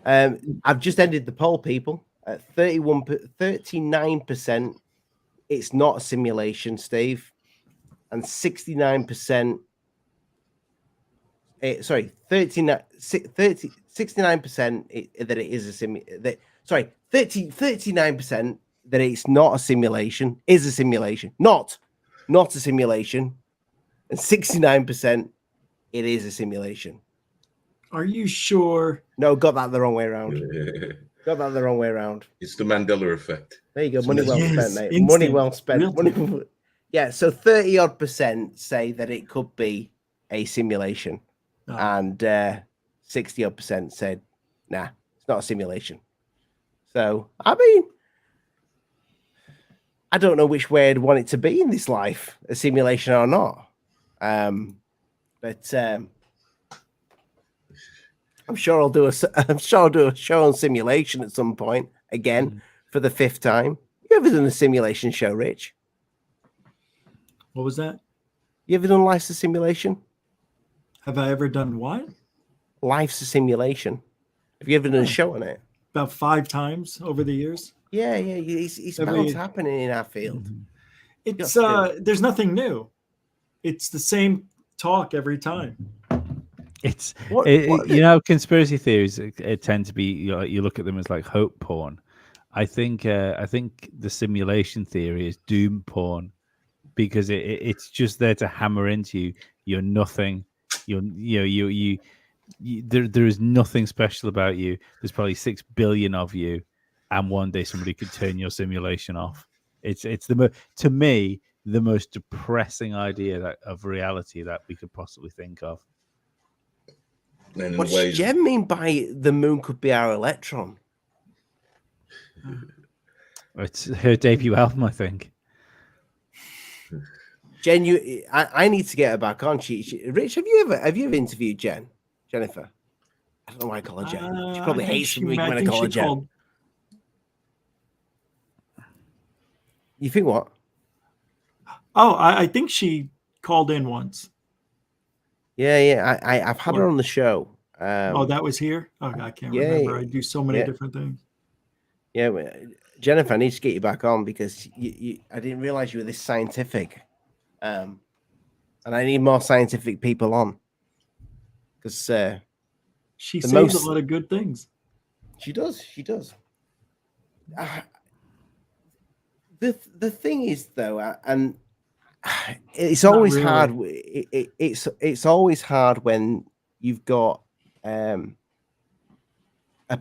I've just ended the poll, people. At 39%, it's not a simulation, Steve, and 69% 69% that it is a 39% that it's not a simulation, is a simulation, not a simulation, and 69% it is a simulation. Are you sure? No, got that the wrong way around. Got that the wrong way around. It's the Mandela effect. There you go. Money well spent, mate. Instant. Money well spent. Real time. Yeah, so 30% say that it could be a simulation, No. and 60% said, nah, it's not a simulation. So, I mean, I don't know which way I'd want it to be in this life, a simulation or not. But I'm sure I'll do a show on simulation at some point again for the 5th time. You ever done a simulation show, Rich? What was that? You ever done Life's a Simulation? Have I ever done what? Life's a Simulation. Have you ever done a show on it? About 5 times over the years. Yeah. It's bound to happening in our field. It's there's nothing new. It's the same talk every time. It's you know, conspiracy theories tend to be, you look at them as like hope porn. I think the simulation theory is doom porn, because it's just there to hammer into you. You're nothing. There is nothing special about you. There's probably 6 billion of you, and one day somebody could turn your simulation off. It's to me the most depressing idea of reality that we could possibly think of. What does Jen mean by the moon could be our electron? It's her debut album, I think. Jen, I need to get her back on. Rich, have you ever interviewed Jennifer? I don't know why I call her Jen. She probably hates me when I call her Jen. You think what? Oh, I think she called in once. Yeah. I've had her on the show. That was here? Oh, I can't remember. I do so many different things. Yeah, Jennifer, I need to get you back on, because I didn't realize you were this scientific. And I need more scientific people on, because she says a lot of good things. She does. The thing is, though, and it's always really hard. It's always hard when you've got a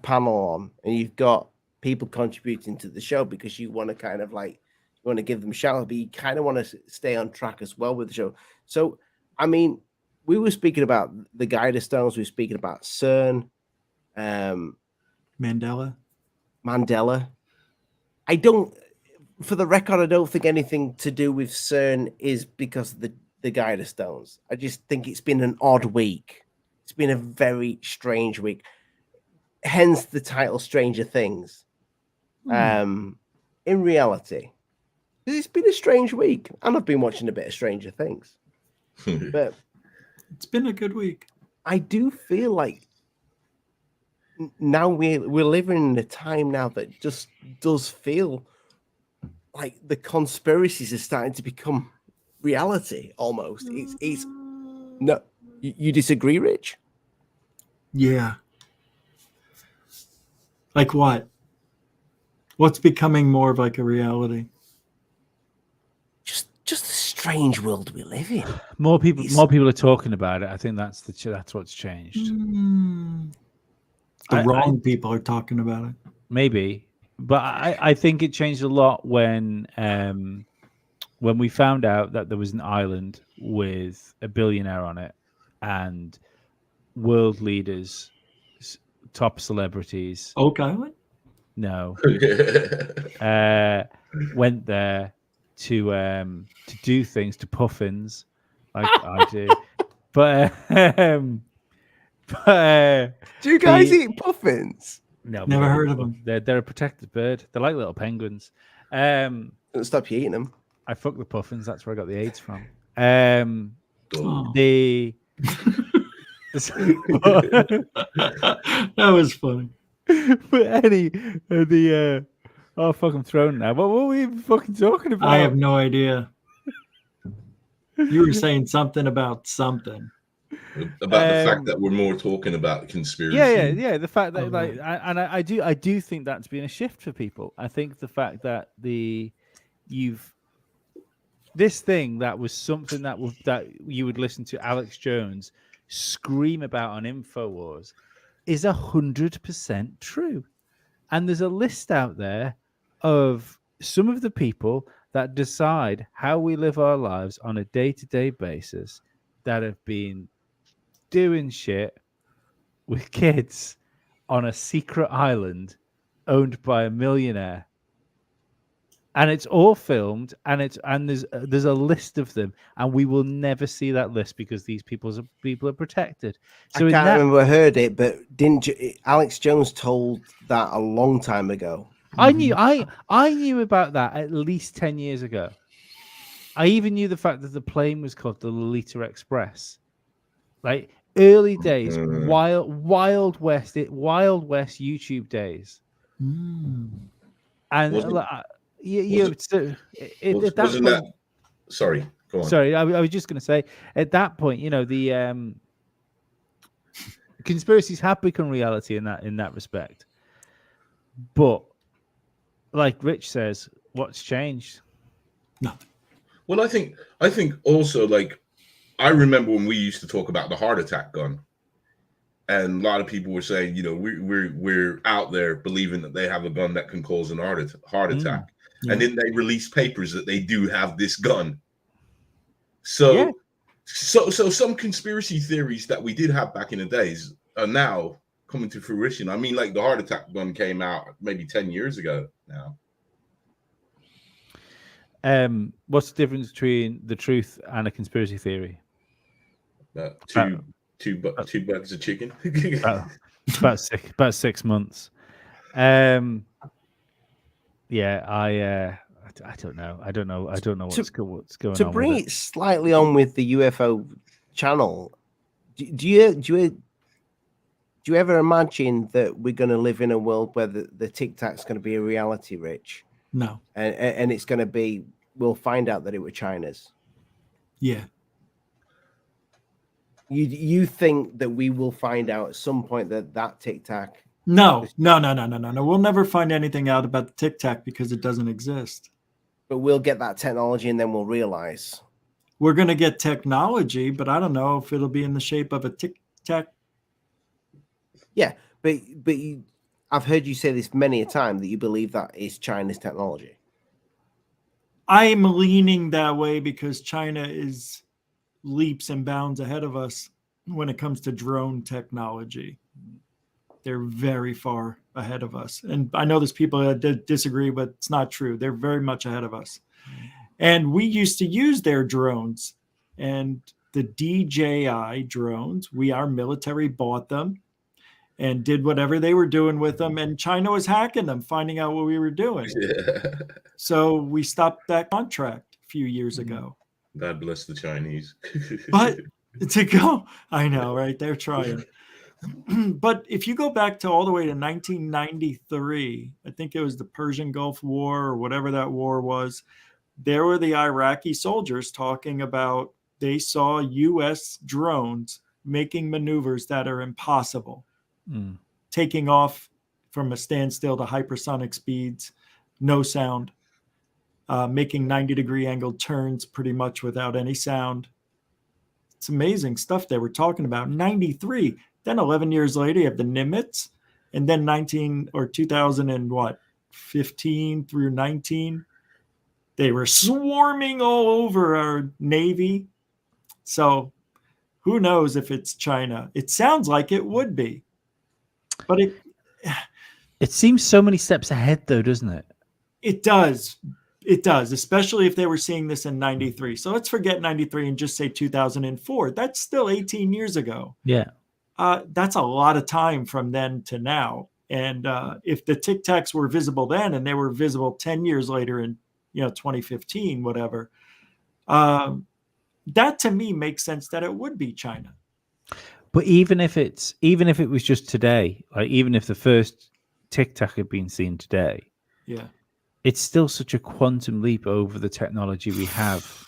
panel on and you've got people contributing to the show, because you want to kind of like, you want to give them a shout out, but you kind of want to stay on track as well with the show. So, I mean, we were speaking about the Guider Stones. We were speaking about CERN, Mandela. For the record, I don't think anything to do with CERN is because of the Guider Stones. I just think it's been an odd week. It's been a very strange week. Hence the title Stranger Things. In reality, it's been a strange week. And I've been watching a bit of Stranger Things. But it's been a good week. I do feel like now we're living in a time now that just does feel like the conspiracies are starting to become reality almost. It's no, you disagree, Rich? Yeah. Like what? What's becoming more of like a reality? Just the strange world we live in. More people are talking about it. I think that's what's changed. The wrong people are talking about it. Maybe. But I think it changed a lot when we found out that there was an island with a billionaire on it, and world leaders, top celebrities. Oak Island? No. Went there to do things, to puffins, like I do. But do you guys eat puffins? No, never heard of them. They're a protected bird. They're like little penguins. Don't stop you eating them. I fucked the puffins. That's where I got the AIDS from. That was funny. But fuck, I'm thrown now. What were we even fucking talking about? I have no idea. You were saying something about something. About the fact that we're more talking about conspiracy. Yeah. The fact that Right. I do think that's been a shift for people. I think the fact that this thing that was something that you would listen to Alex Jones scream about on InfoWars is 100% true. And there's a list out there of some of the people that decide how we live our lives on a day-to-day basis that have been doing shit with kids on a secret island owned by a millionaire. And it's all filmed, and there's a list of them, and we will never see that list because these people are protected. So I can't remember I heard it, but Alex Jones told that a long time ago? I knew about that at least 10 years ago. I even knew the fact that the plane was called the Lolita Express. Like early days, Wild West YouTube days. And wasn't that? Sorry, go on. Sorry, I was just going to say at that point, the conspiracies have become reality in that respect. But like Rich says, what's changed? Nothing. Well, I think also, like, I remember when we used to talk about the heart attack gun, and a lot of people were saying, we're out there believing that they have a gun that can cause an heart attack, and then they release papers that they do have this gun. So some conspiracy theories that we did have back in the days are now coming to fruition. I mean, like the heart attack gun came out maybe 10 years ago now. What's the difference between the truth and a conspiracy theory? Two bags of chicken. about 6 months. I don't know. I don't know what's going on. To bring it slightly on with the UFO channel, do you ever imagine that we're going to live in a world where the Tic Tac's going to be a reality, Rich? No. And it's going to be, we'll find out that it was China's. Yeah. You think that we will find out at some point that Tic Tac? No. We'll never find anything out about the Tic Tac because it doesn't exist. But we'll get that technology and then we'll realize. We're going to get technology, but I don't know if it'll be in the shape of a Tic Tac. Yeah, but I've heard you say this many a time that you believe that is China's technology. I'm leaning that way because China is leaps and bounds ahead of us when it comes to drone technology. They're very far ahead of us. And I know there's people that disagree, but it's not true. They're very much ahead of us. And we used to use their drones, and the DJI drones, our military bought them and did whatever they were doing with them. And China was hacking them, finding out what we were doing. Yeah. So we stopped that contract a few years ago. God bless the Chinese. But to go, I know, right? They're trying. But if you go back to all the way to 1993, I think it was the Persian Gulf War or whatever that war was, there were the Iraqi soldiers talking about they saw U.S. drones making maneuvers that are impossible, taking off from a standstill to hypersonic speeds, no sound, making 90-degree angled turns pretty much without any sound. It's amazing stuff they were talking about. 93. Then 11 years later, you have the Nimitz, and then 2015 through 19, they were swarming all over our Navy. So who knows if it's China? It sounds like it would be, but it seems so many steps ahead, though, doesn't it? It does. It does, especially if they were seeing this in 93. So let's forget 93 and just say 2004. That's still 18 years ago. Yeah. That's a lot of time from then to now. And if the Tic Tacs were visible then and they were visible 10 years later in 2015, whatever, that to me makes sense that it would be China. But even if it was just today, like even if the first Tic Tac had been seen today, yeah, it's still such a quantum leap over the technology we have,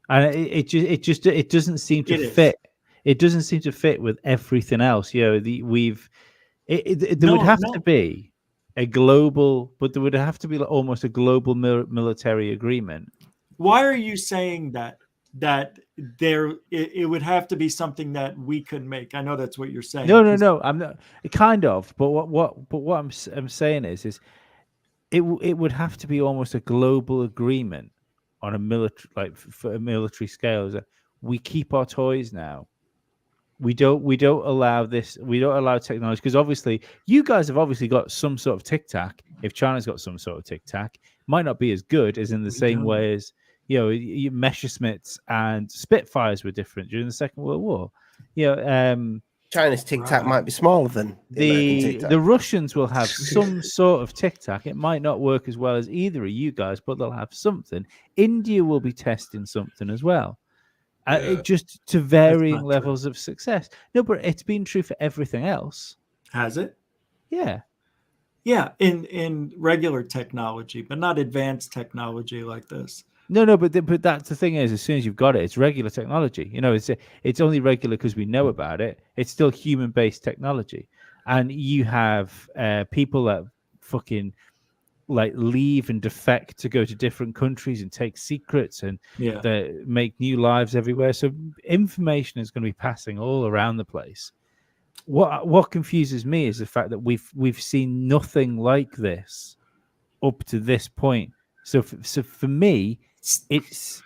and it doesn't seem to fit. it doesn't seem to fit with everything else. You know, there would have to be a global, but there would have to be like almost a global military agreement. Why are you saying that it would have to be something that we could make? I know that's what you're saying. No, I'm not kind of, but what I'm saying is it would have to be almost a global agreement on a military, like for a military scale. Is that we keep our toys now. We don't allow this. We don't allow technology, because obviously you guys have obviously got some sort of tic tac. If China's got some sort of tic tac, might not be as good as in the same way as, you know, Messerschmitts and Spitfires were different during the Second World War. You know, China's tic tac might be smaller than the Russians will have some sort of tic tac. It might not work as well as either of you guys, but they'll have something. India will be testing something as well. It just to varying levels of success. No, but it's been true for everything else. Has it? Yeah. Yeah, in regular technology, but not advanced technology like this. No, but that's the thing is, as soon as you've got it, it's regular technology. You know, it's only regular because we know about it. It's still human-based technology, and you have people that fucking like leave and defect to go to different countries and take secrets and make new lives everywhere. So information is going to be passing all around the place. What confuses me is the fact that we've seen nothing like this up to this point. So for me, it's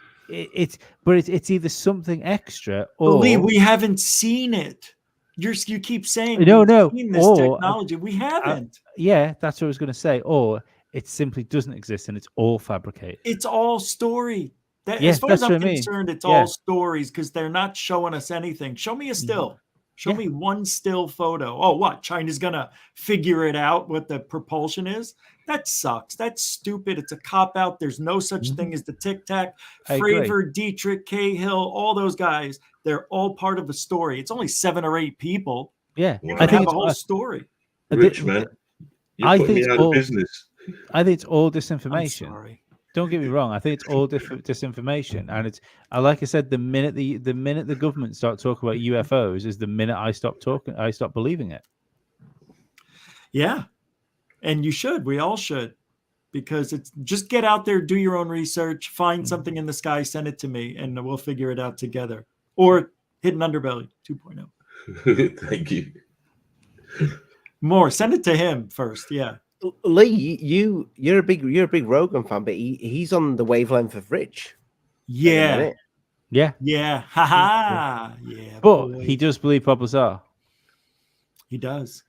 either something extra or Lee, we haven't seen it. You keep saying no, seen this technology. We haven't. Yeah, that's what I was going to say. Or it simply doesn't exist and it's all fabricated. It's all story. As far as I'm concerned, it's all stories, because they're not showing us anything. Show me a still. Show me one still photo. Oh, what? China's going to figure it out what the propulsion is? That sucks. That's stupid. It's a cop-out. There's no such thing as the Tic Tac. Fravor, Dietrich, Cahill, all those guys, they're all part of the story. It's only 7 or 8 people. Yeah. You can have a whole story. Rich, man. You're putting me out of business. I think it's all disinformation. I'm sorry. Don't get me wrong. I think it's all disinformation, and it's like I said. The minute the government start talking about UFOs is the minute I stop believing it. Yeah, and you should. We all should, because it's just get out there, do your own research, find something in the sky, send it to me, and we'll figure it out together. Or Hidden Underbelly 2.0. Thank you. More. Send it to him first. Yeah. Lee, you're a big Rogan fan, but he's on the wavelength of Rich. Yeah. Yeah. Haha. Yeah. But he does believe Bob Lazar. He does.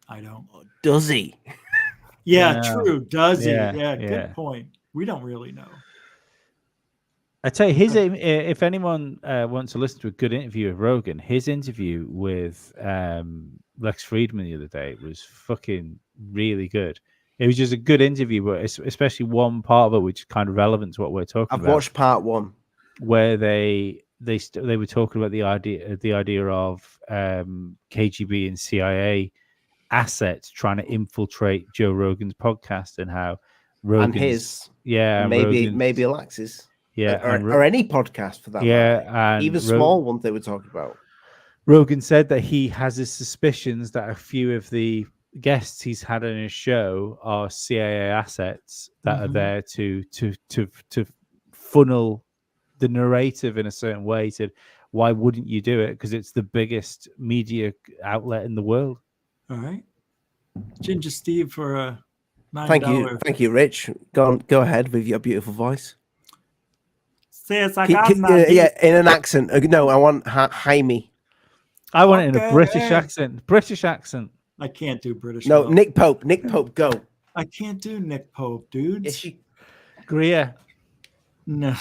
I don't. Does he? Yeah, true. Does he? Yeah, good point. We don't really know. I tell you, if anyone wants to listen to a good interview of Rogan, his interview with Lex Friedman the other day was fucking really good. It was just a good interview, but especially one part of it which is kind of relevant to what we're talking about. I've watched part 1, where they were talking about the idea of KGB and CIA assets trying to infiltrate Joe Rogan's podcast, and how Rogan's, and his maybe Alexis. Yeah, or any podcast for that. Yeah, and even small ones they were talking about. Rogan said that he has his suspicions that a few of the guests he's had on his show are CIA assets that are there to funnel the narrative in a certain way. He said, "Why wouldn't you do it? Because it's the biggest media outlet in the world." All right, Ginger Steve for a $9. Thank you, Rich. Go ahead with your beautiful voice. Says I yeah, in an accent. No, I want Jaime. I want it in a British accent. I can't do British. No, Nick Pope, go. I can't do Nick Pope, dude. Yes, Greer. No.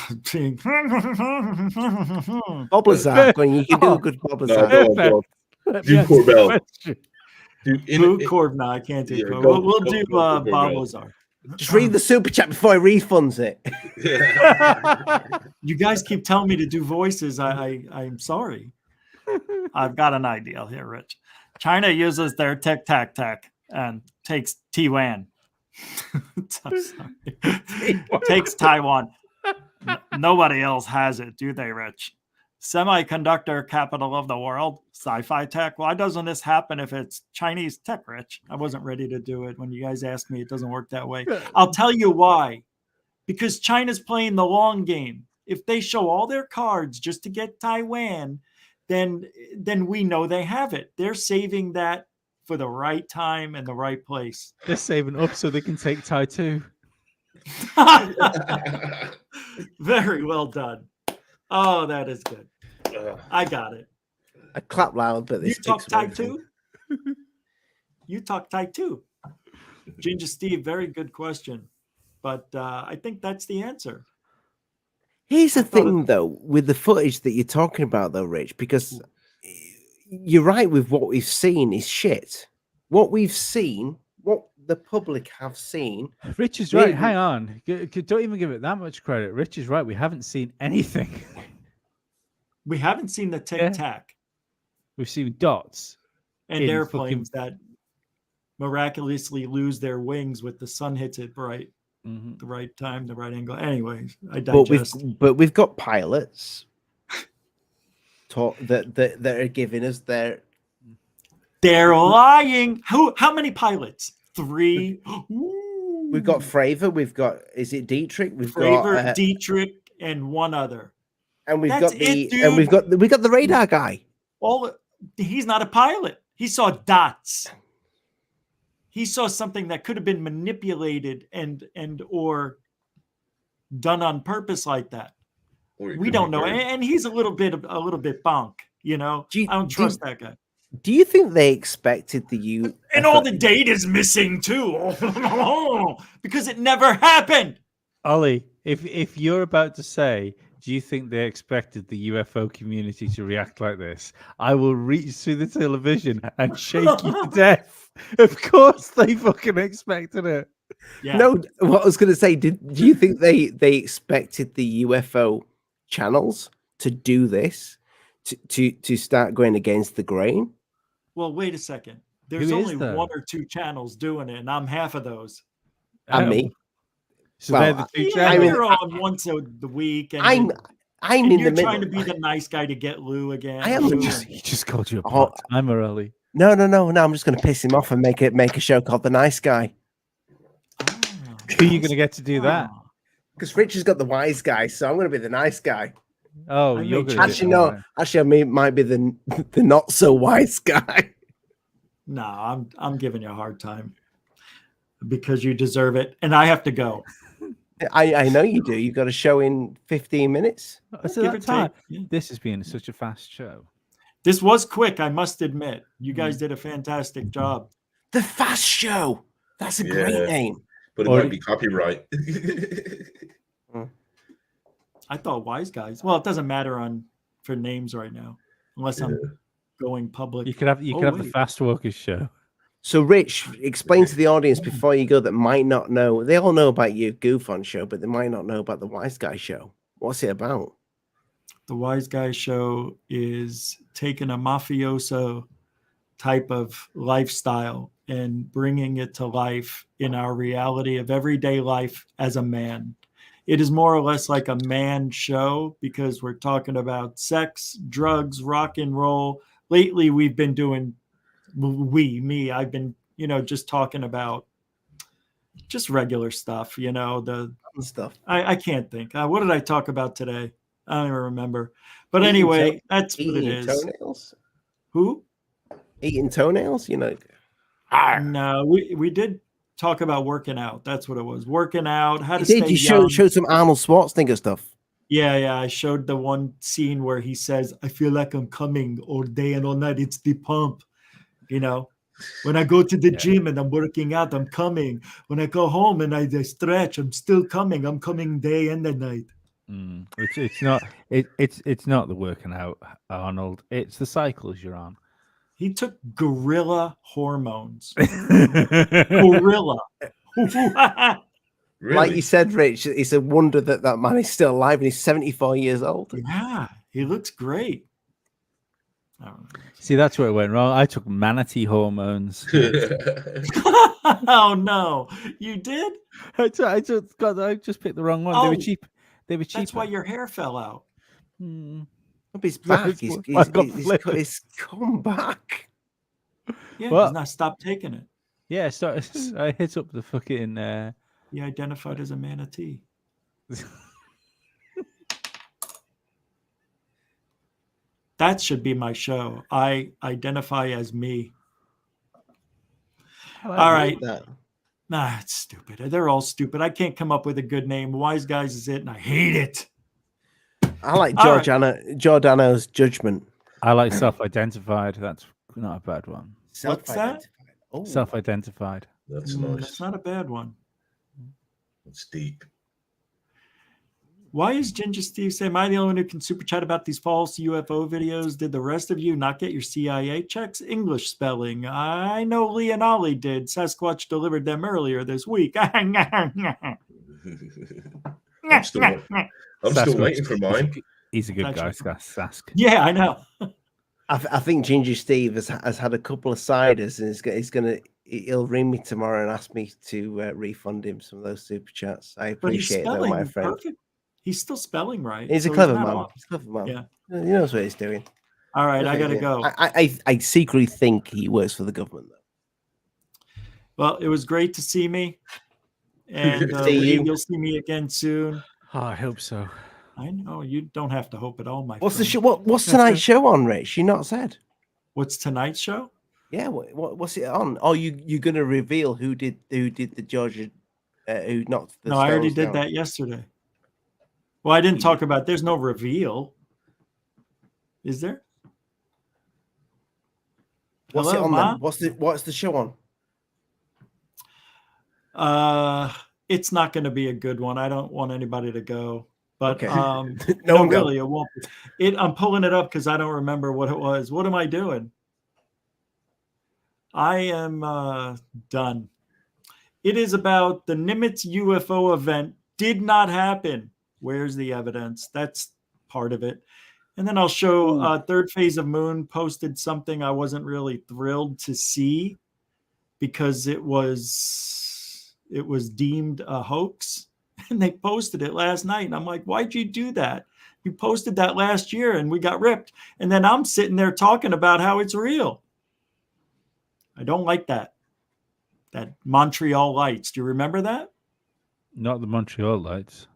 Bob Lazar. You can do a good Bob Lazar. No, do Corbell. No, I can't do Corbell. We'll do Bob Lazar. Just read the super chat before he refunds it. You guys keep telling me to do voices. I'm sorry. I've got an idea here, Rich. China uses their Tic Tac and takes Taiwan. Takes Taiwan. Nobody else has it, do they, Rich? Semiconductor capital of the world, sci-fi tech. Why doesn't this happen if it's Chinese tech rich? I wasn't ready to do it when you guys asked me. It doesn't work that way. I'll tell you why. Because China's playing the long game. If they show all their cards just to get Taiwan, then we know they have it. They're saving that for the right time and the right place. They're saving up so they can take Tai too. Very well done. Oh, that is good. I got it. I clap loud, but this You talk takes away Thai from- too? You talk Thai too. Ginger Steve, very good question. But I think that's the answer. Here's the thought thing, though, with the footage that you're talking about, though, Rich, because you're right with what we've seen is shit. What we've seen, what the public have seen. Rich is right. Maybe- Hang on. Don't even give it that much credit. Rich is right. We haven't seen anything. We haven't seen the Tic Tac We've seen dots. and in airplanes that miraculously lose their wings with the sun hits it bright. Mhm. The right time, the right angle. Anyways, I But digest. we've got pilots that are giving us their. They're lying. How many pilots? 3. We've got Fravor. We've got, is it Dietrich? We've Fravor, got Dietrich, and one other. and we've That's got the it, and we've got the radar guy. He's not a pilot. He saw dots. He saw something that could have been manipulated and or done on purpose like that. Or it We could don't be know. very- And he's a little bit bonk, you know. Do you- I don't do- trust that guy. Do you think they expected the U? And all the data's missing too. Because it never happened. Ollie, if you're about to say, do you think they expected the UFO community to react like this? I will reach through the television and shake you to death. Of course they fucking expected it. Yeah. No, what I was going to say, do you think they expected the UFO channels to do this, to start going against the grain? Well, wait a second. There's Who is only there? 1 or 2 channels doing it, and I'm half of those. And me. So Well, they're the two Yeah, channels. you're on once a the week, and I'm and in you're the middle. trying to be the nice guy to get Lou again. I am Lou just- and- He just called you a Oh, part timer, Ollie. No. I'm just going to piss him off and make a show called The Nice Guy. Who are you going to get to do that? Oh. Because Rich has got the wise guy, so I'm going to be the nice guy. Oh, I you're made going to Actually, no. Actually, I might be the not so wise guy. No, I'm giving you a hard time because you deserve it, and I have to go. I know you do. You've got a show in 15 minutes. So Give that or time, take. Yeah. this has been such a fast show. This was quick, I must admit. You guys Mm. did a fantastic job. The Fast Show. That's a great Yeah. name. But it Or- might be copyright. I thought wise guys. Well, it doesn't matter for names right now, unless I'm going public. You could have the wait. Fast Walkers show. So, Rich, explain to the audience before you go that might not know. They all know about your GUFON show, but they might not know about the Wise Guy show. What's it about? The Wise Guy Show is taking a mafioso type of lifestyle and bringing it to life in our reality of everyday life as a man. It is more or less like a man show because we're talking about sex, drugs, rock and roll. Lately, we've been doing I've been, just talking about just regular stuff, the Stuff. I can't think. What did I talk about today? I don't even remember. But Eating anyway, that's what it Eating is. toenails? Who? Eating toenails? No, we did talk about working out. That's what it was. Working out, how to You stay did. You young. showed some Arnold Schwarzenegger stuff. Yeah. I showed the one scene where he says, "I feel like I'm coming all day and all night. It's the pump." When I go to the gym and I'm working out, I'm coming. When I go home and I stretch, I'm still coming. I'm coming day and the night. It's not the working out, Arnold. It's the cycles you're on. He took gorilla hormones. Gorilla. Really? Like you said, Rich, it's a wonder that man is still alive and he's 74 years old. Yeah, he looks great. I don't know. See, that's where it went wrong. I took manatee hormones. Oh no, you did? I just picked the wrong one. They Oh, were cheap. They were cheap. That's why your hair fell out. Hmm. Up his back. He's come back. Yeah, What? he's not stopped taking it. Yeah, so I hit up the fucking. He identified as a manatee. That should be my show. I identify as me. All right. Nah, it's stupid. They're all stupid. I can't come up with a good name. Wise Guys is it, and I hate it. I like Giordano's Judgment. I like self-identified. That's not a bad one. What's that? Oh. Self-identified. That's nice. That's not a bad one. It's deep. Why is Ginger Steve saying, am I the only one who can super chat about these false UFO videos? Did the rest of you not get your CIA checks? English spelling. I know Leonali did. Sasquatch delivered them earlier this week. I'm still waiting for mine. He's a good guy, Sask. Yeah, I know. I think Ginger Steve has had a couple of ciders, and he'll ring me tomorrow and ask me to refund him some of those super chats. I appreciate that, my friend. Perfect. He's still spelling right. He's a clever man. He's a clever man. Yeah. He knows what he's doing. All right, I gotta go. I secretly think he works for the government, though. Well, it was great to see me. And you'll see me again soon. Oh, I hope so. I know you don't have to hope at all, my What's friend. the show? What's tonight's show on, Rich? You not said. What's tonight's show? Yeah, what's it on? Oh, you're gonna reveal who did the Georgia, who knocked the. No, I already did that yesterday. Well, I didn't talk about. There's no reveal. Is there? What's Hello, it on Ma? then? What's the show on? It's not going to be a good one. I don't want anybody to go. But Okay. no, really, it won't. I'm pulling it up because I don't remember what it was. What am I doing? I am done. It is about the Nimitz UFO event did not happen. Where's the evidence? That's part of it. And then I'll show Third Phase of Moon posted something I wasn't really thrilled to see because it was deemed a hoax. And they posted it last night. And I'm like, why'd you do that? You posted that last year and we got ripped. And then I'm sitting there talking about how it's real. I don't like that. That Montreal lights. Do you remember that? Not the Montreal lights.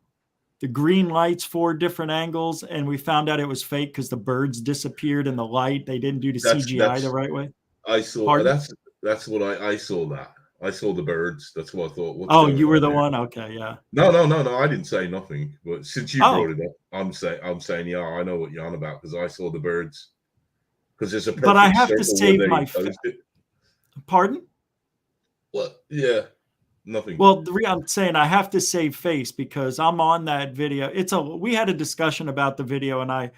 The green lights, 4 different angles, and we found out it was fake because the birds disappeared in the light. They didn't do the CGI the right way. I saw. Pardon? That's what I saw. That I saw the birds. That's what I thought. Oh, you were the one. Okay, yeah. No. I didn't say nothing. But since you brought it up, I'm saying, yeah, I know what you're on about because I saw the birds. Because there's a perfect but I have to circle save where they my. posed it. Pardon? What? Yeah. Nothing. Well, I'm saying I have to save face because I'm on that video. We had a discussion about the video and I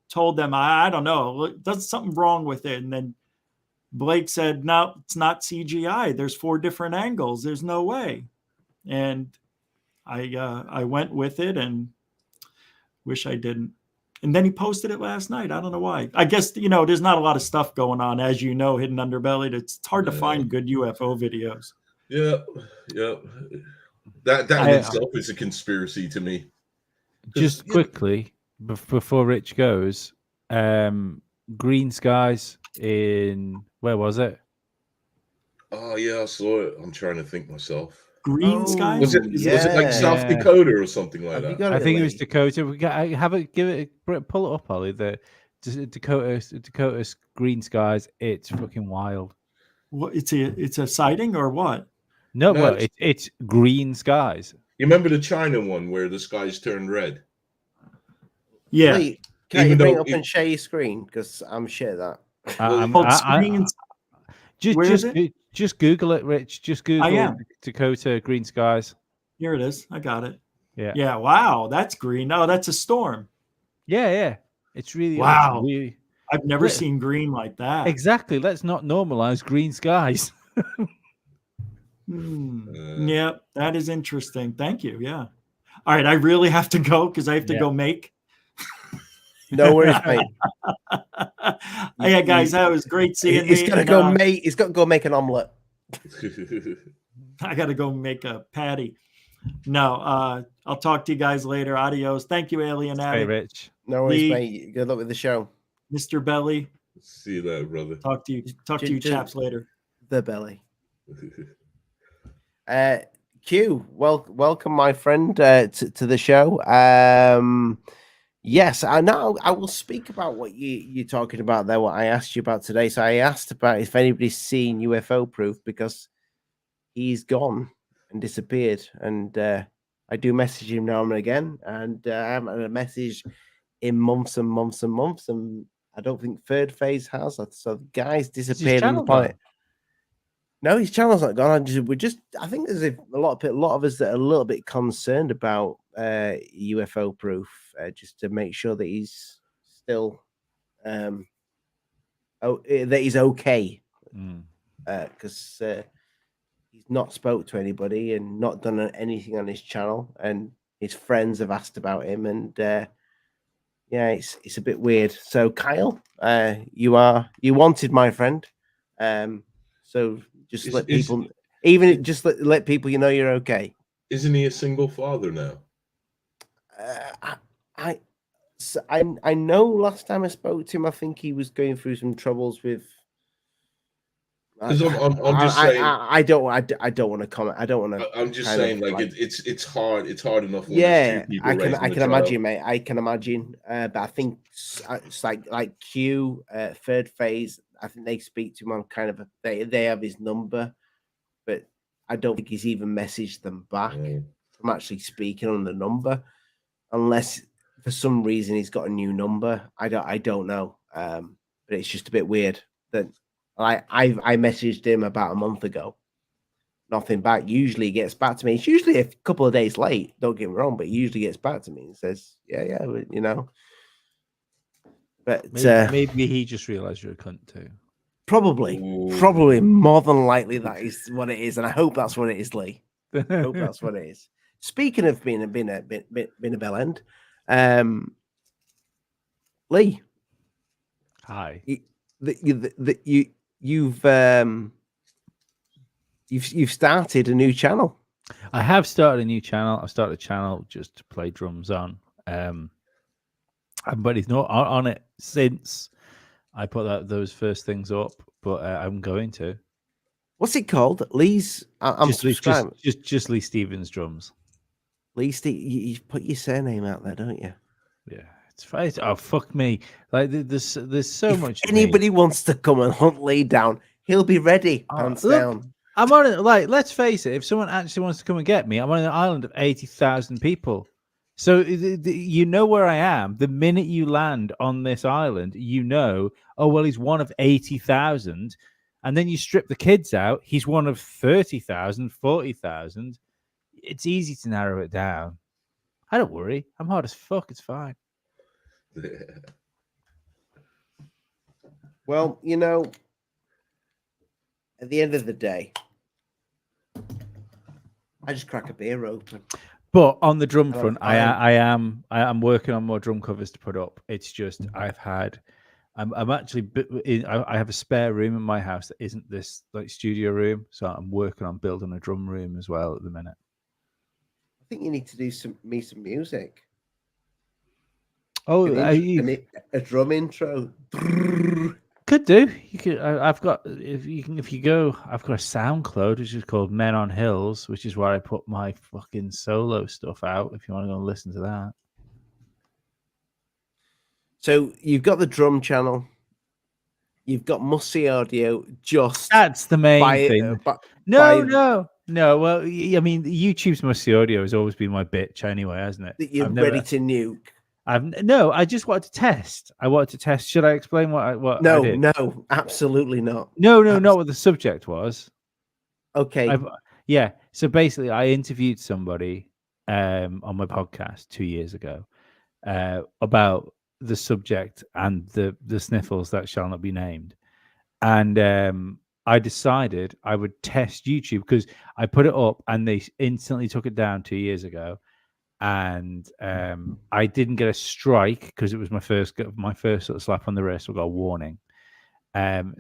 told them, I don't know, there's something wrong with it. And then Blake said, no, it's not CGI. There's 4 different angles. There's no way. And I went with it and wish I didn't. And then he posted it last night. I don't know why. I guess, there's not a lot of stuff going on. As you know, Hidden Underbelly, it's hard to find good UFO videos. Yeah. That in itself is a conspiracy to me. Just quickly, before Rich goes, green skies in, where was it? Oh, yeah, I saw it. I'm trying to think myself. Green skies? Was it like South Dakota or something like that? I think it was Dakota. Pull it up, Ollie. The Dakota's green skies. It's fucking wild. What? It's a sighting or what? No, well, it's green skies. You remember the China one where the skies turned red? Yeah. Wait, can you bring up and share your screen? Because I'm sure that. Just Google it, Rich. Just Google Dakota green skies. Here it is. I got it. Yeah. Yeah. Wow. That's green. No, that's a storm. Yeah. It's really wow. I've never seen green like that. Exactly. Let's not normalize green skies. Yeah, that is interesting. Thank you. Yeah. All right. I really have to go because I have to go make. No worries, mate. Yeah, guys, that was great seeing He's got to go make. He's got to go make an omelet. I got to go make a patty. No, I'll talk to you guys later. Adios. Thank you, Alien Addict. Hey, Rich. No worries, Lee, mate. Good luck with the show. Mr. Belly. See you later, brother. Talk to you chaps later. The belly. Q, welcome, my friend, to the show. Yes, I know. I will speak about what you're talking about there. What I asked you about today. So I asked about if anybody's seen UFO proof because he's gone and disappeared, and I do message him now and again, and I haven't had a message in months and months and months, and I don't think Third Phase has. So the guy's disappeared on the planet. No, his channel's not gone. I think there's a lot of us that are a little bit concerned about UFO proof, just to make sure that he's still, that he's okay, because he's not spoke to anybody and not done anything on his channel, and his friends have asked about him, and yeah, it's a bit weird. So Kyle, you wanted, my friend, so. Just let people, let people you're okay. Isn't he a single father now? I know. Last time I spoke to him, I think he was going through some troubles with. Because I'm just saying. I don't want to comment. I don't want to. I'm just saying, it's hard. It's hard enough. When yeah, two I can imagine, mate. I can imagine. But I think it's like Q, Third Phase. I think they speak to him on kind of they have his number, but I don't think he's even messaged them back from actually speaking on the number, unless for some reason he's got a new number. I don't know. But it's just a bit weird that I messaged him about a month ago. Nothing back. Usually he gets back to me. It's usually a couple of days late. Don't get me wrong, but he usually gets back to me and says, "Yeah, you know." But maybe he just realized you're a cunt too. Probably more than likely that is what it is, and I hope that's what it is, Lee. I hope that's what it is. Speaking of being a bell end, Lee. Hi. You've started a new channel. I have started a new channel. I started a channel just to play drums on. But he's not on it since I put those first things up, but I'm going to. What's it called? Lee's. Just Lee Stevens drums. Lee, you put your surname out there, don't you? Yeah, it's fine. Oh, fuck me! Like there's so much. If anybody wants to come and hunt Lee down, he'll be ready. Hands down. I'm on it. Like, let's face it. If someone actually wants to come and get me, I'm on an island of 80,000 people. So you know where I am. The minute you land on this island, oh, well, he's one of 80,000. And then you strip the kids out. He's one of 30,000, 40,000. It's easy to narrow it down. I don't worry. I'm hard as fuck. It's fine. Well, at the end of the day, I just crack a beer open. But on the drum front, I am working on more drum covers to put up. It's just I have a spare room in my house that isn't this like studio room, so I'm working on building a drum room as well at the minute. I think you need to do some music. Oh, a drum intro. Could do. You could. I've got. If you go, I've got a SoundCloud which is called Men on Hills, which is where I put my fucking solo stuff out. If you want to go and listen to that. So you've got the drum channel. You've got Musty Audio. That's the main thing. No. Well, I mean, YouTube's Musty Audio has always been my bitch anyway, hasn't it? You're ready to nuke. I just wanted to test. Should I explain what I did? No, absolutely not. No, not what the subject was. Okay. So basically, I interviewed somebody on my podcast 2 years ago about the subject and the sniffles that shall not be named, and I decided I would test YouTube because I put it up and they instantly took it down 2 years ago. And I didn't get a strike because it was my first sort of slap on the wrist. I got a warning.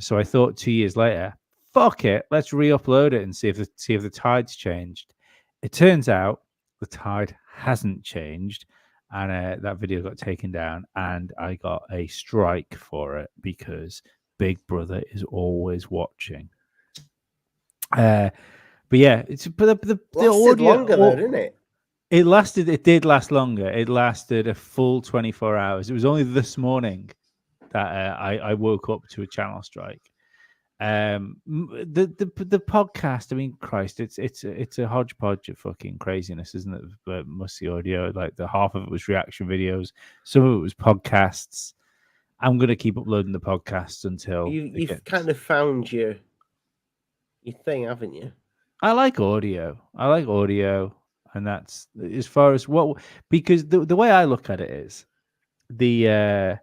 So I thought 2 years later, fuck it, let's re-upload it and see if the tide's changed. It turns out the tide hasn't changed, and that video got taken down, and I got a strike for it because Big Brother is always watching. But yeah, the Lasted audio longer though, didn't it? It did last longer. It lasted a full 24 hours. It was only this morning that I woke up to a channel strike. The podcast, I mean, Christ, it's a hodgepodge of fucking craziness, isn't it? But Musty Audio, like the half of it was reaction videos, some of it was podcasts. I'm gonna keep uploading the podcasts until You've kind of found your thing, haven't you? I like audio, and that's as far as because the way I look at it is the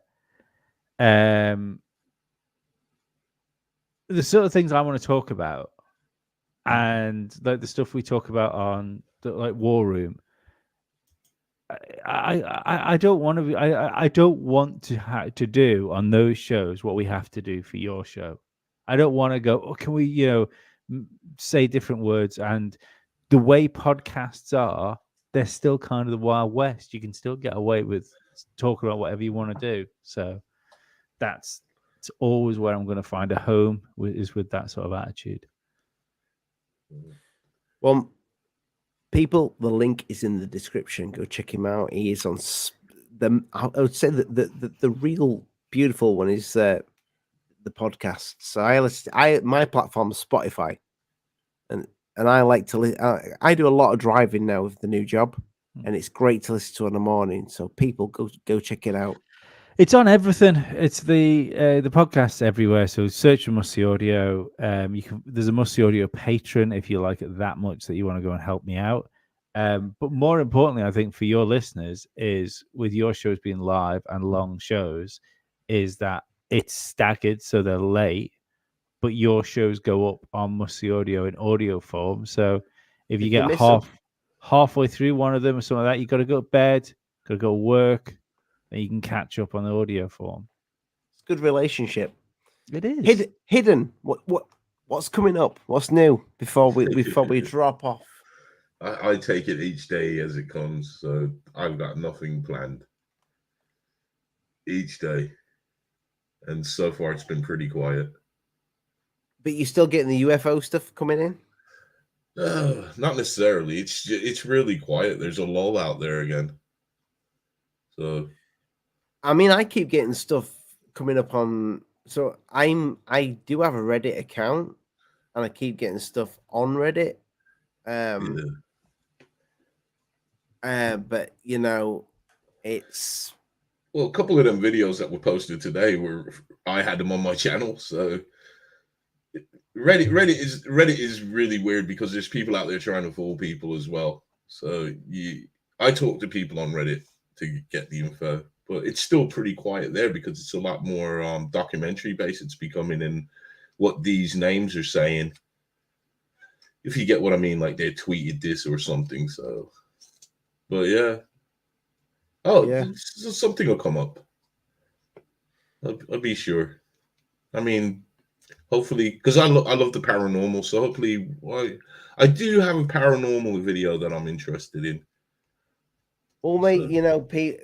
sort of things I want to talk about, and like the stuff we talk about on the, like War Room. I don't want to be, I don't want to do on those shows what we have to do for your show. I don't want to go, oh, can we say different words? And the way podcasts are, they're still kind of the Wild West. You can still get away with talking about whatever you want to do. So it's always where I'm going to find a home is with that sort of attitude. Well, people, the link is in the description. Go check him out. He is on I would say that the real beautiful one is the podcast. So my platform is Spotify, and I like to I do a lot of driving now with the new job, and it's great to listen to in the morning. So people go check it out. It's on everything. It's the podcasts everywhere. So search for Musty Audio. There's a Musty Audio patron if you like it that much that you want to go and help me out. But more importantly, I think for your listeners is with your shows being live and long shows, is that it's staggered so they're late, but your shows go up on Musty Audio in audio form. So if you get halfway through one of them or something like that, you got to go to bed, got to go to work. And you can catch up on the audio form. It's a good relationship. It is. Hidden. What's coming up? What's new before we drop off? I take it each day as it comes, so I've got nothing planned each day, and so far it's been pretty quiet. But you're still getting the UFO stuff coming in? Not necessarily. It's really quiet. There's a lull out there again. So. I mean, I keep getting stuff coming up on. So I do have a Reddit account, and I keep getting stuff on Reddit. But it's a couple of them videos that were posted today I had them on my channel. So Reddit is really weird because there's people out there trying to fool people as well. So I talk to people on Reddit to get the info. But it's still pretty quiet there because it's a lot more documentary based. It's becoming in what these names are saying. If you get what I mean, like they tweeted this or something. So, but yeah. Oh, yeah. Something will come up. I'll be sure. I mean, hopefully, because I love the paranormal. So hopefully, I do have a paranormal video that I'm interested in. Well, mate, Pete.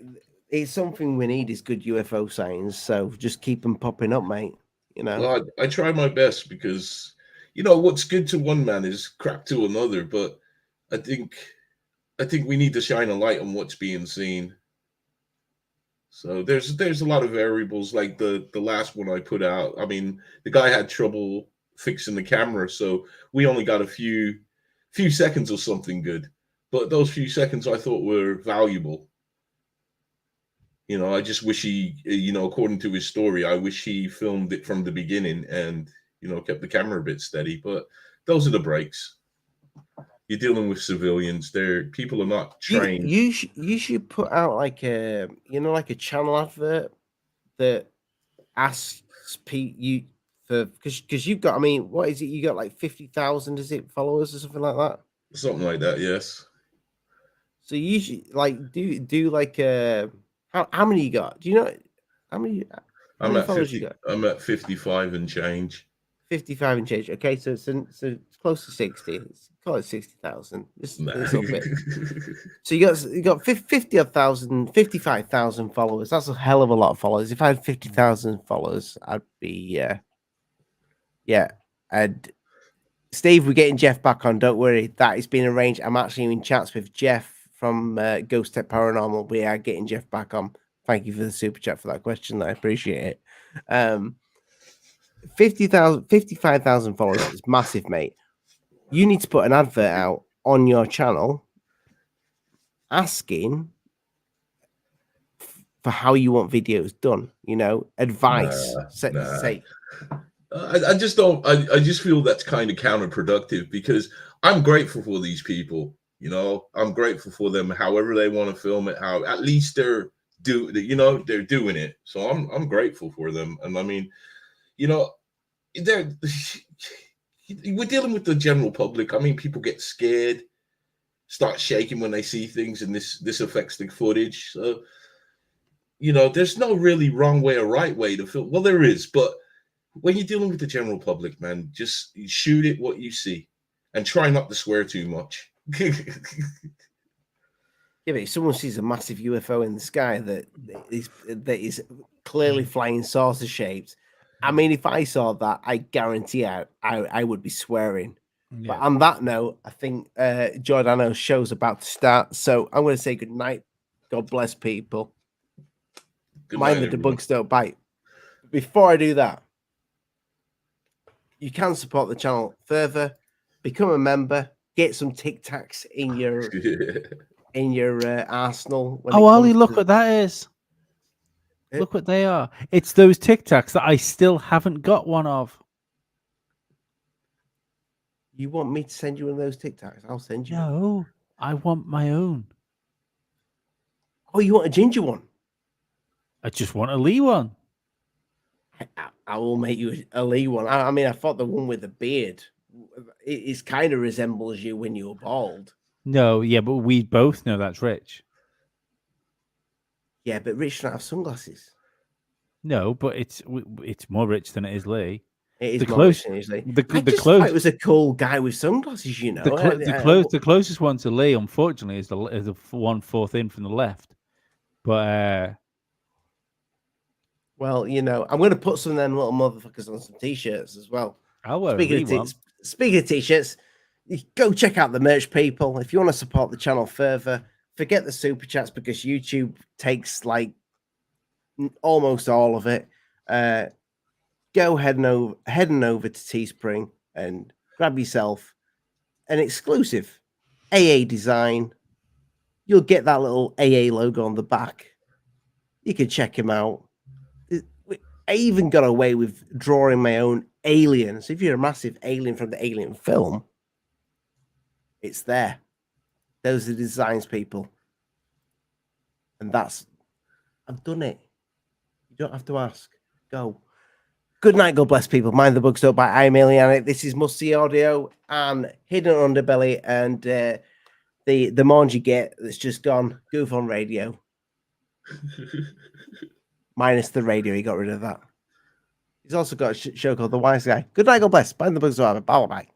It's something we need is good UFO sightings, so just keep them popping up, mate. Well, I try my best because what's good to one man is crap to another. But I think we need to shine a light on what's being seen. So there's a lot of variables. Like the last one I put out. I mean, the guy had trouble fixing the camera, so we only got a few seconds of something good. But those few seconds I thought were valuable. I just wish he, according to his story, I wish he filmed it from the beginning and, kept the camera a bit steady. But those are the breaks. You're dealing with civilians. People are not trained. You should put out like a channel advert that asks you for because you've got. I mean, what is it? You got like 50,000, is it, followers or something like that? Something like that, yes. So you should like do like a. How many you got? Do you know how many? I'm at 50. I'm at 55 and change. 55 and change. Okay, so it's close to 60. Let's call it 60,000. Just a Nah. little bit. So you got 50 odd thousand, 55,000 followers. That's a hell of a lot of followers. If I had 50,000 followers, I'd be yeah. And Steve, we're getting Jeff back on. Don't worry, that is being arranged. I'm actually in chats with Jeff from Ghost Tech Paranormal. We are getting Jeff back on. Thank you for the super chat for that question. I appreciate it. 55,000 followers is massive, mate. You need to put an advert out on your channel asking for how you want videos done. You know, advice. Say. I just don't. I just feel that's kind of counterproductive because I'm grateful for these people. You know, I'm grateful for them. However they want to film it, how at least they're doing it. So I'm grateful for them. And I mean, you know, we're dealing with the general public. I mean, people get scared, start shaking when they see things, and this affects the footage. So, you know, there's no really wrong way or right way to film. Well, there is, but when you're dealing with the general public, man, just shoot it what you see, and try not to swear too much. Yeah, but if someone sees a massive UFO in the sky that is clearly flying saucer shaped, I mean, if I saw that, I guarantee I would be swearing. Yeah. But on that note, I think Giordano's show's about to start, so I'm going to say good night. God bless people. Good Mind night, the bugs don't bite. Before I do that, you can support the channel further. Become a member. Get some Tic Tacs in your arsenal. Oh, Ollie, look what that is. Look what they are. It's those Tic Tacs that I still haven't got one of. You want me to send you one of those Tic Tacs? I'll send you. No, I want my own. Oh, you want a ginger one? I just want a Lee one. I will make you a Lee one. I mean, I thought the one with the beard, it kind of resembles you when you were bald. No, yeah, but we both know that's Rich. Yeah, but Rich doesn't have sunglasses. No, but it's more Rich than it is Lee. It is more Rich than it is Lee. It was a cool guy with sunglasses, you know. The closest one to Lee, unfortunately, is the 1/4 in from the left. But well, you know, I'm going to put some of them little motherfuckers on some t-shirts as well. I'll wear Speaking of t-shirts, go check out the merch, people. If you want to support the channel further, forget the super chats because YouTube takes like almost all of it. Go heading over to Teespring and grab yourself an exclusive AA design. You'll get that little AA logo on the back. You can check him out. I even got away with drawing my own alien. So if you're a massive alien from the Alien film, it's there. Those are the designs, people. And I've done it. You don't have to ask. Go. Good night, God bless people. Mind the bugs don't bite. I'm Alianic. This is Must See Audio and Hidden Underbelly and the Mangy Get that's just gone. GUFON Radio. Minus the radio, he got rid of that. He's also got a show called The Wise Guy. Good night, God bless. Mind the bugs don't bite. Bye bye.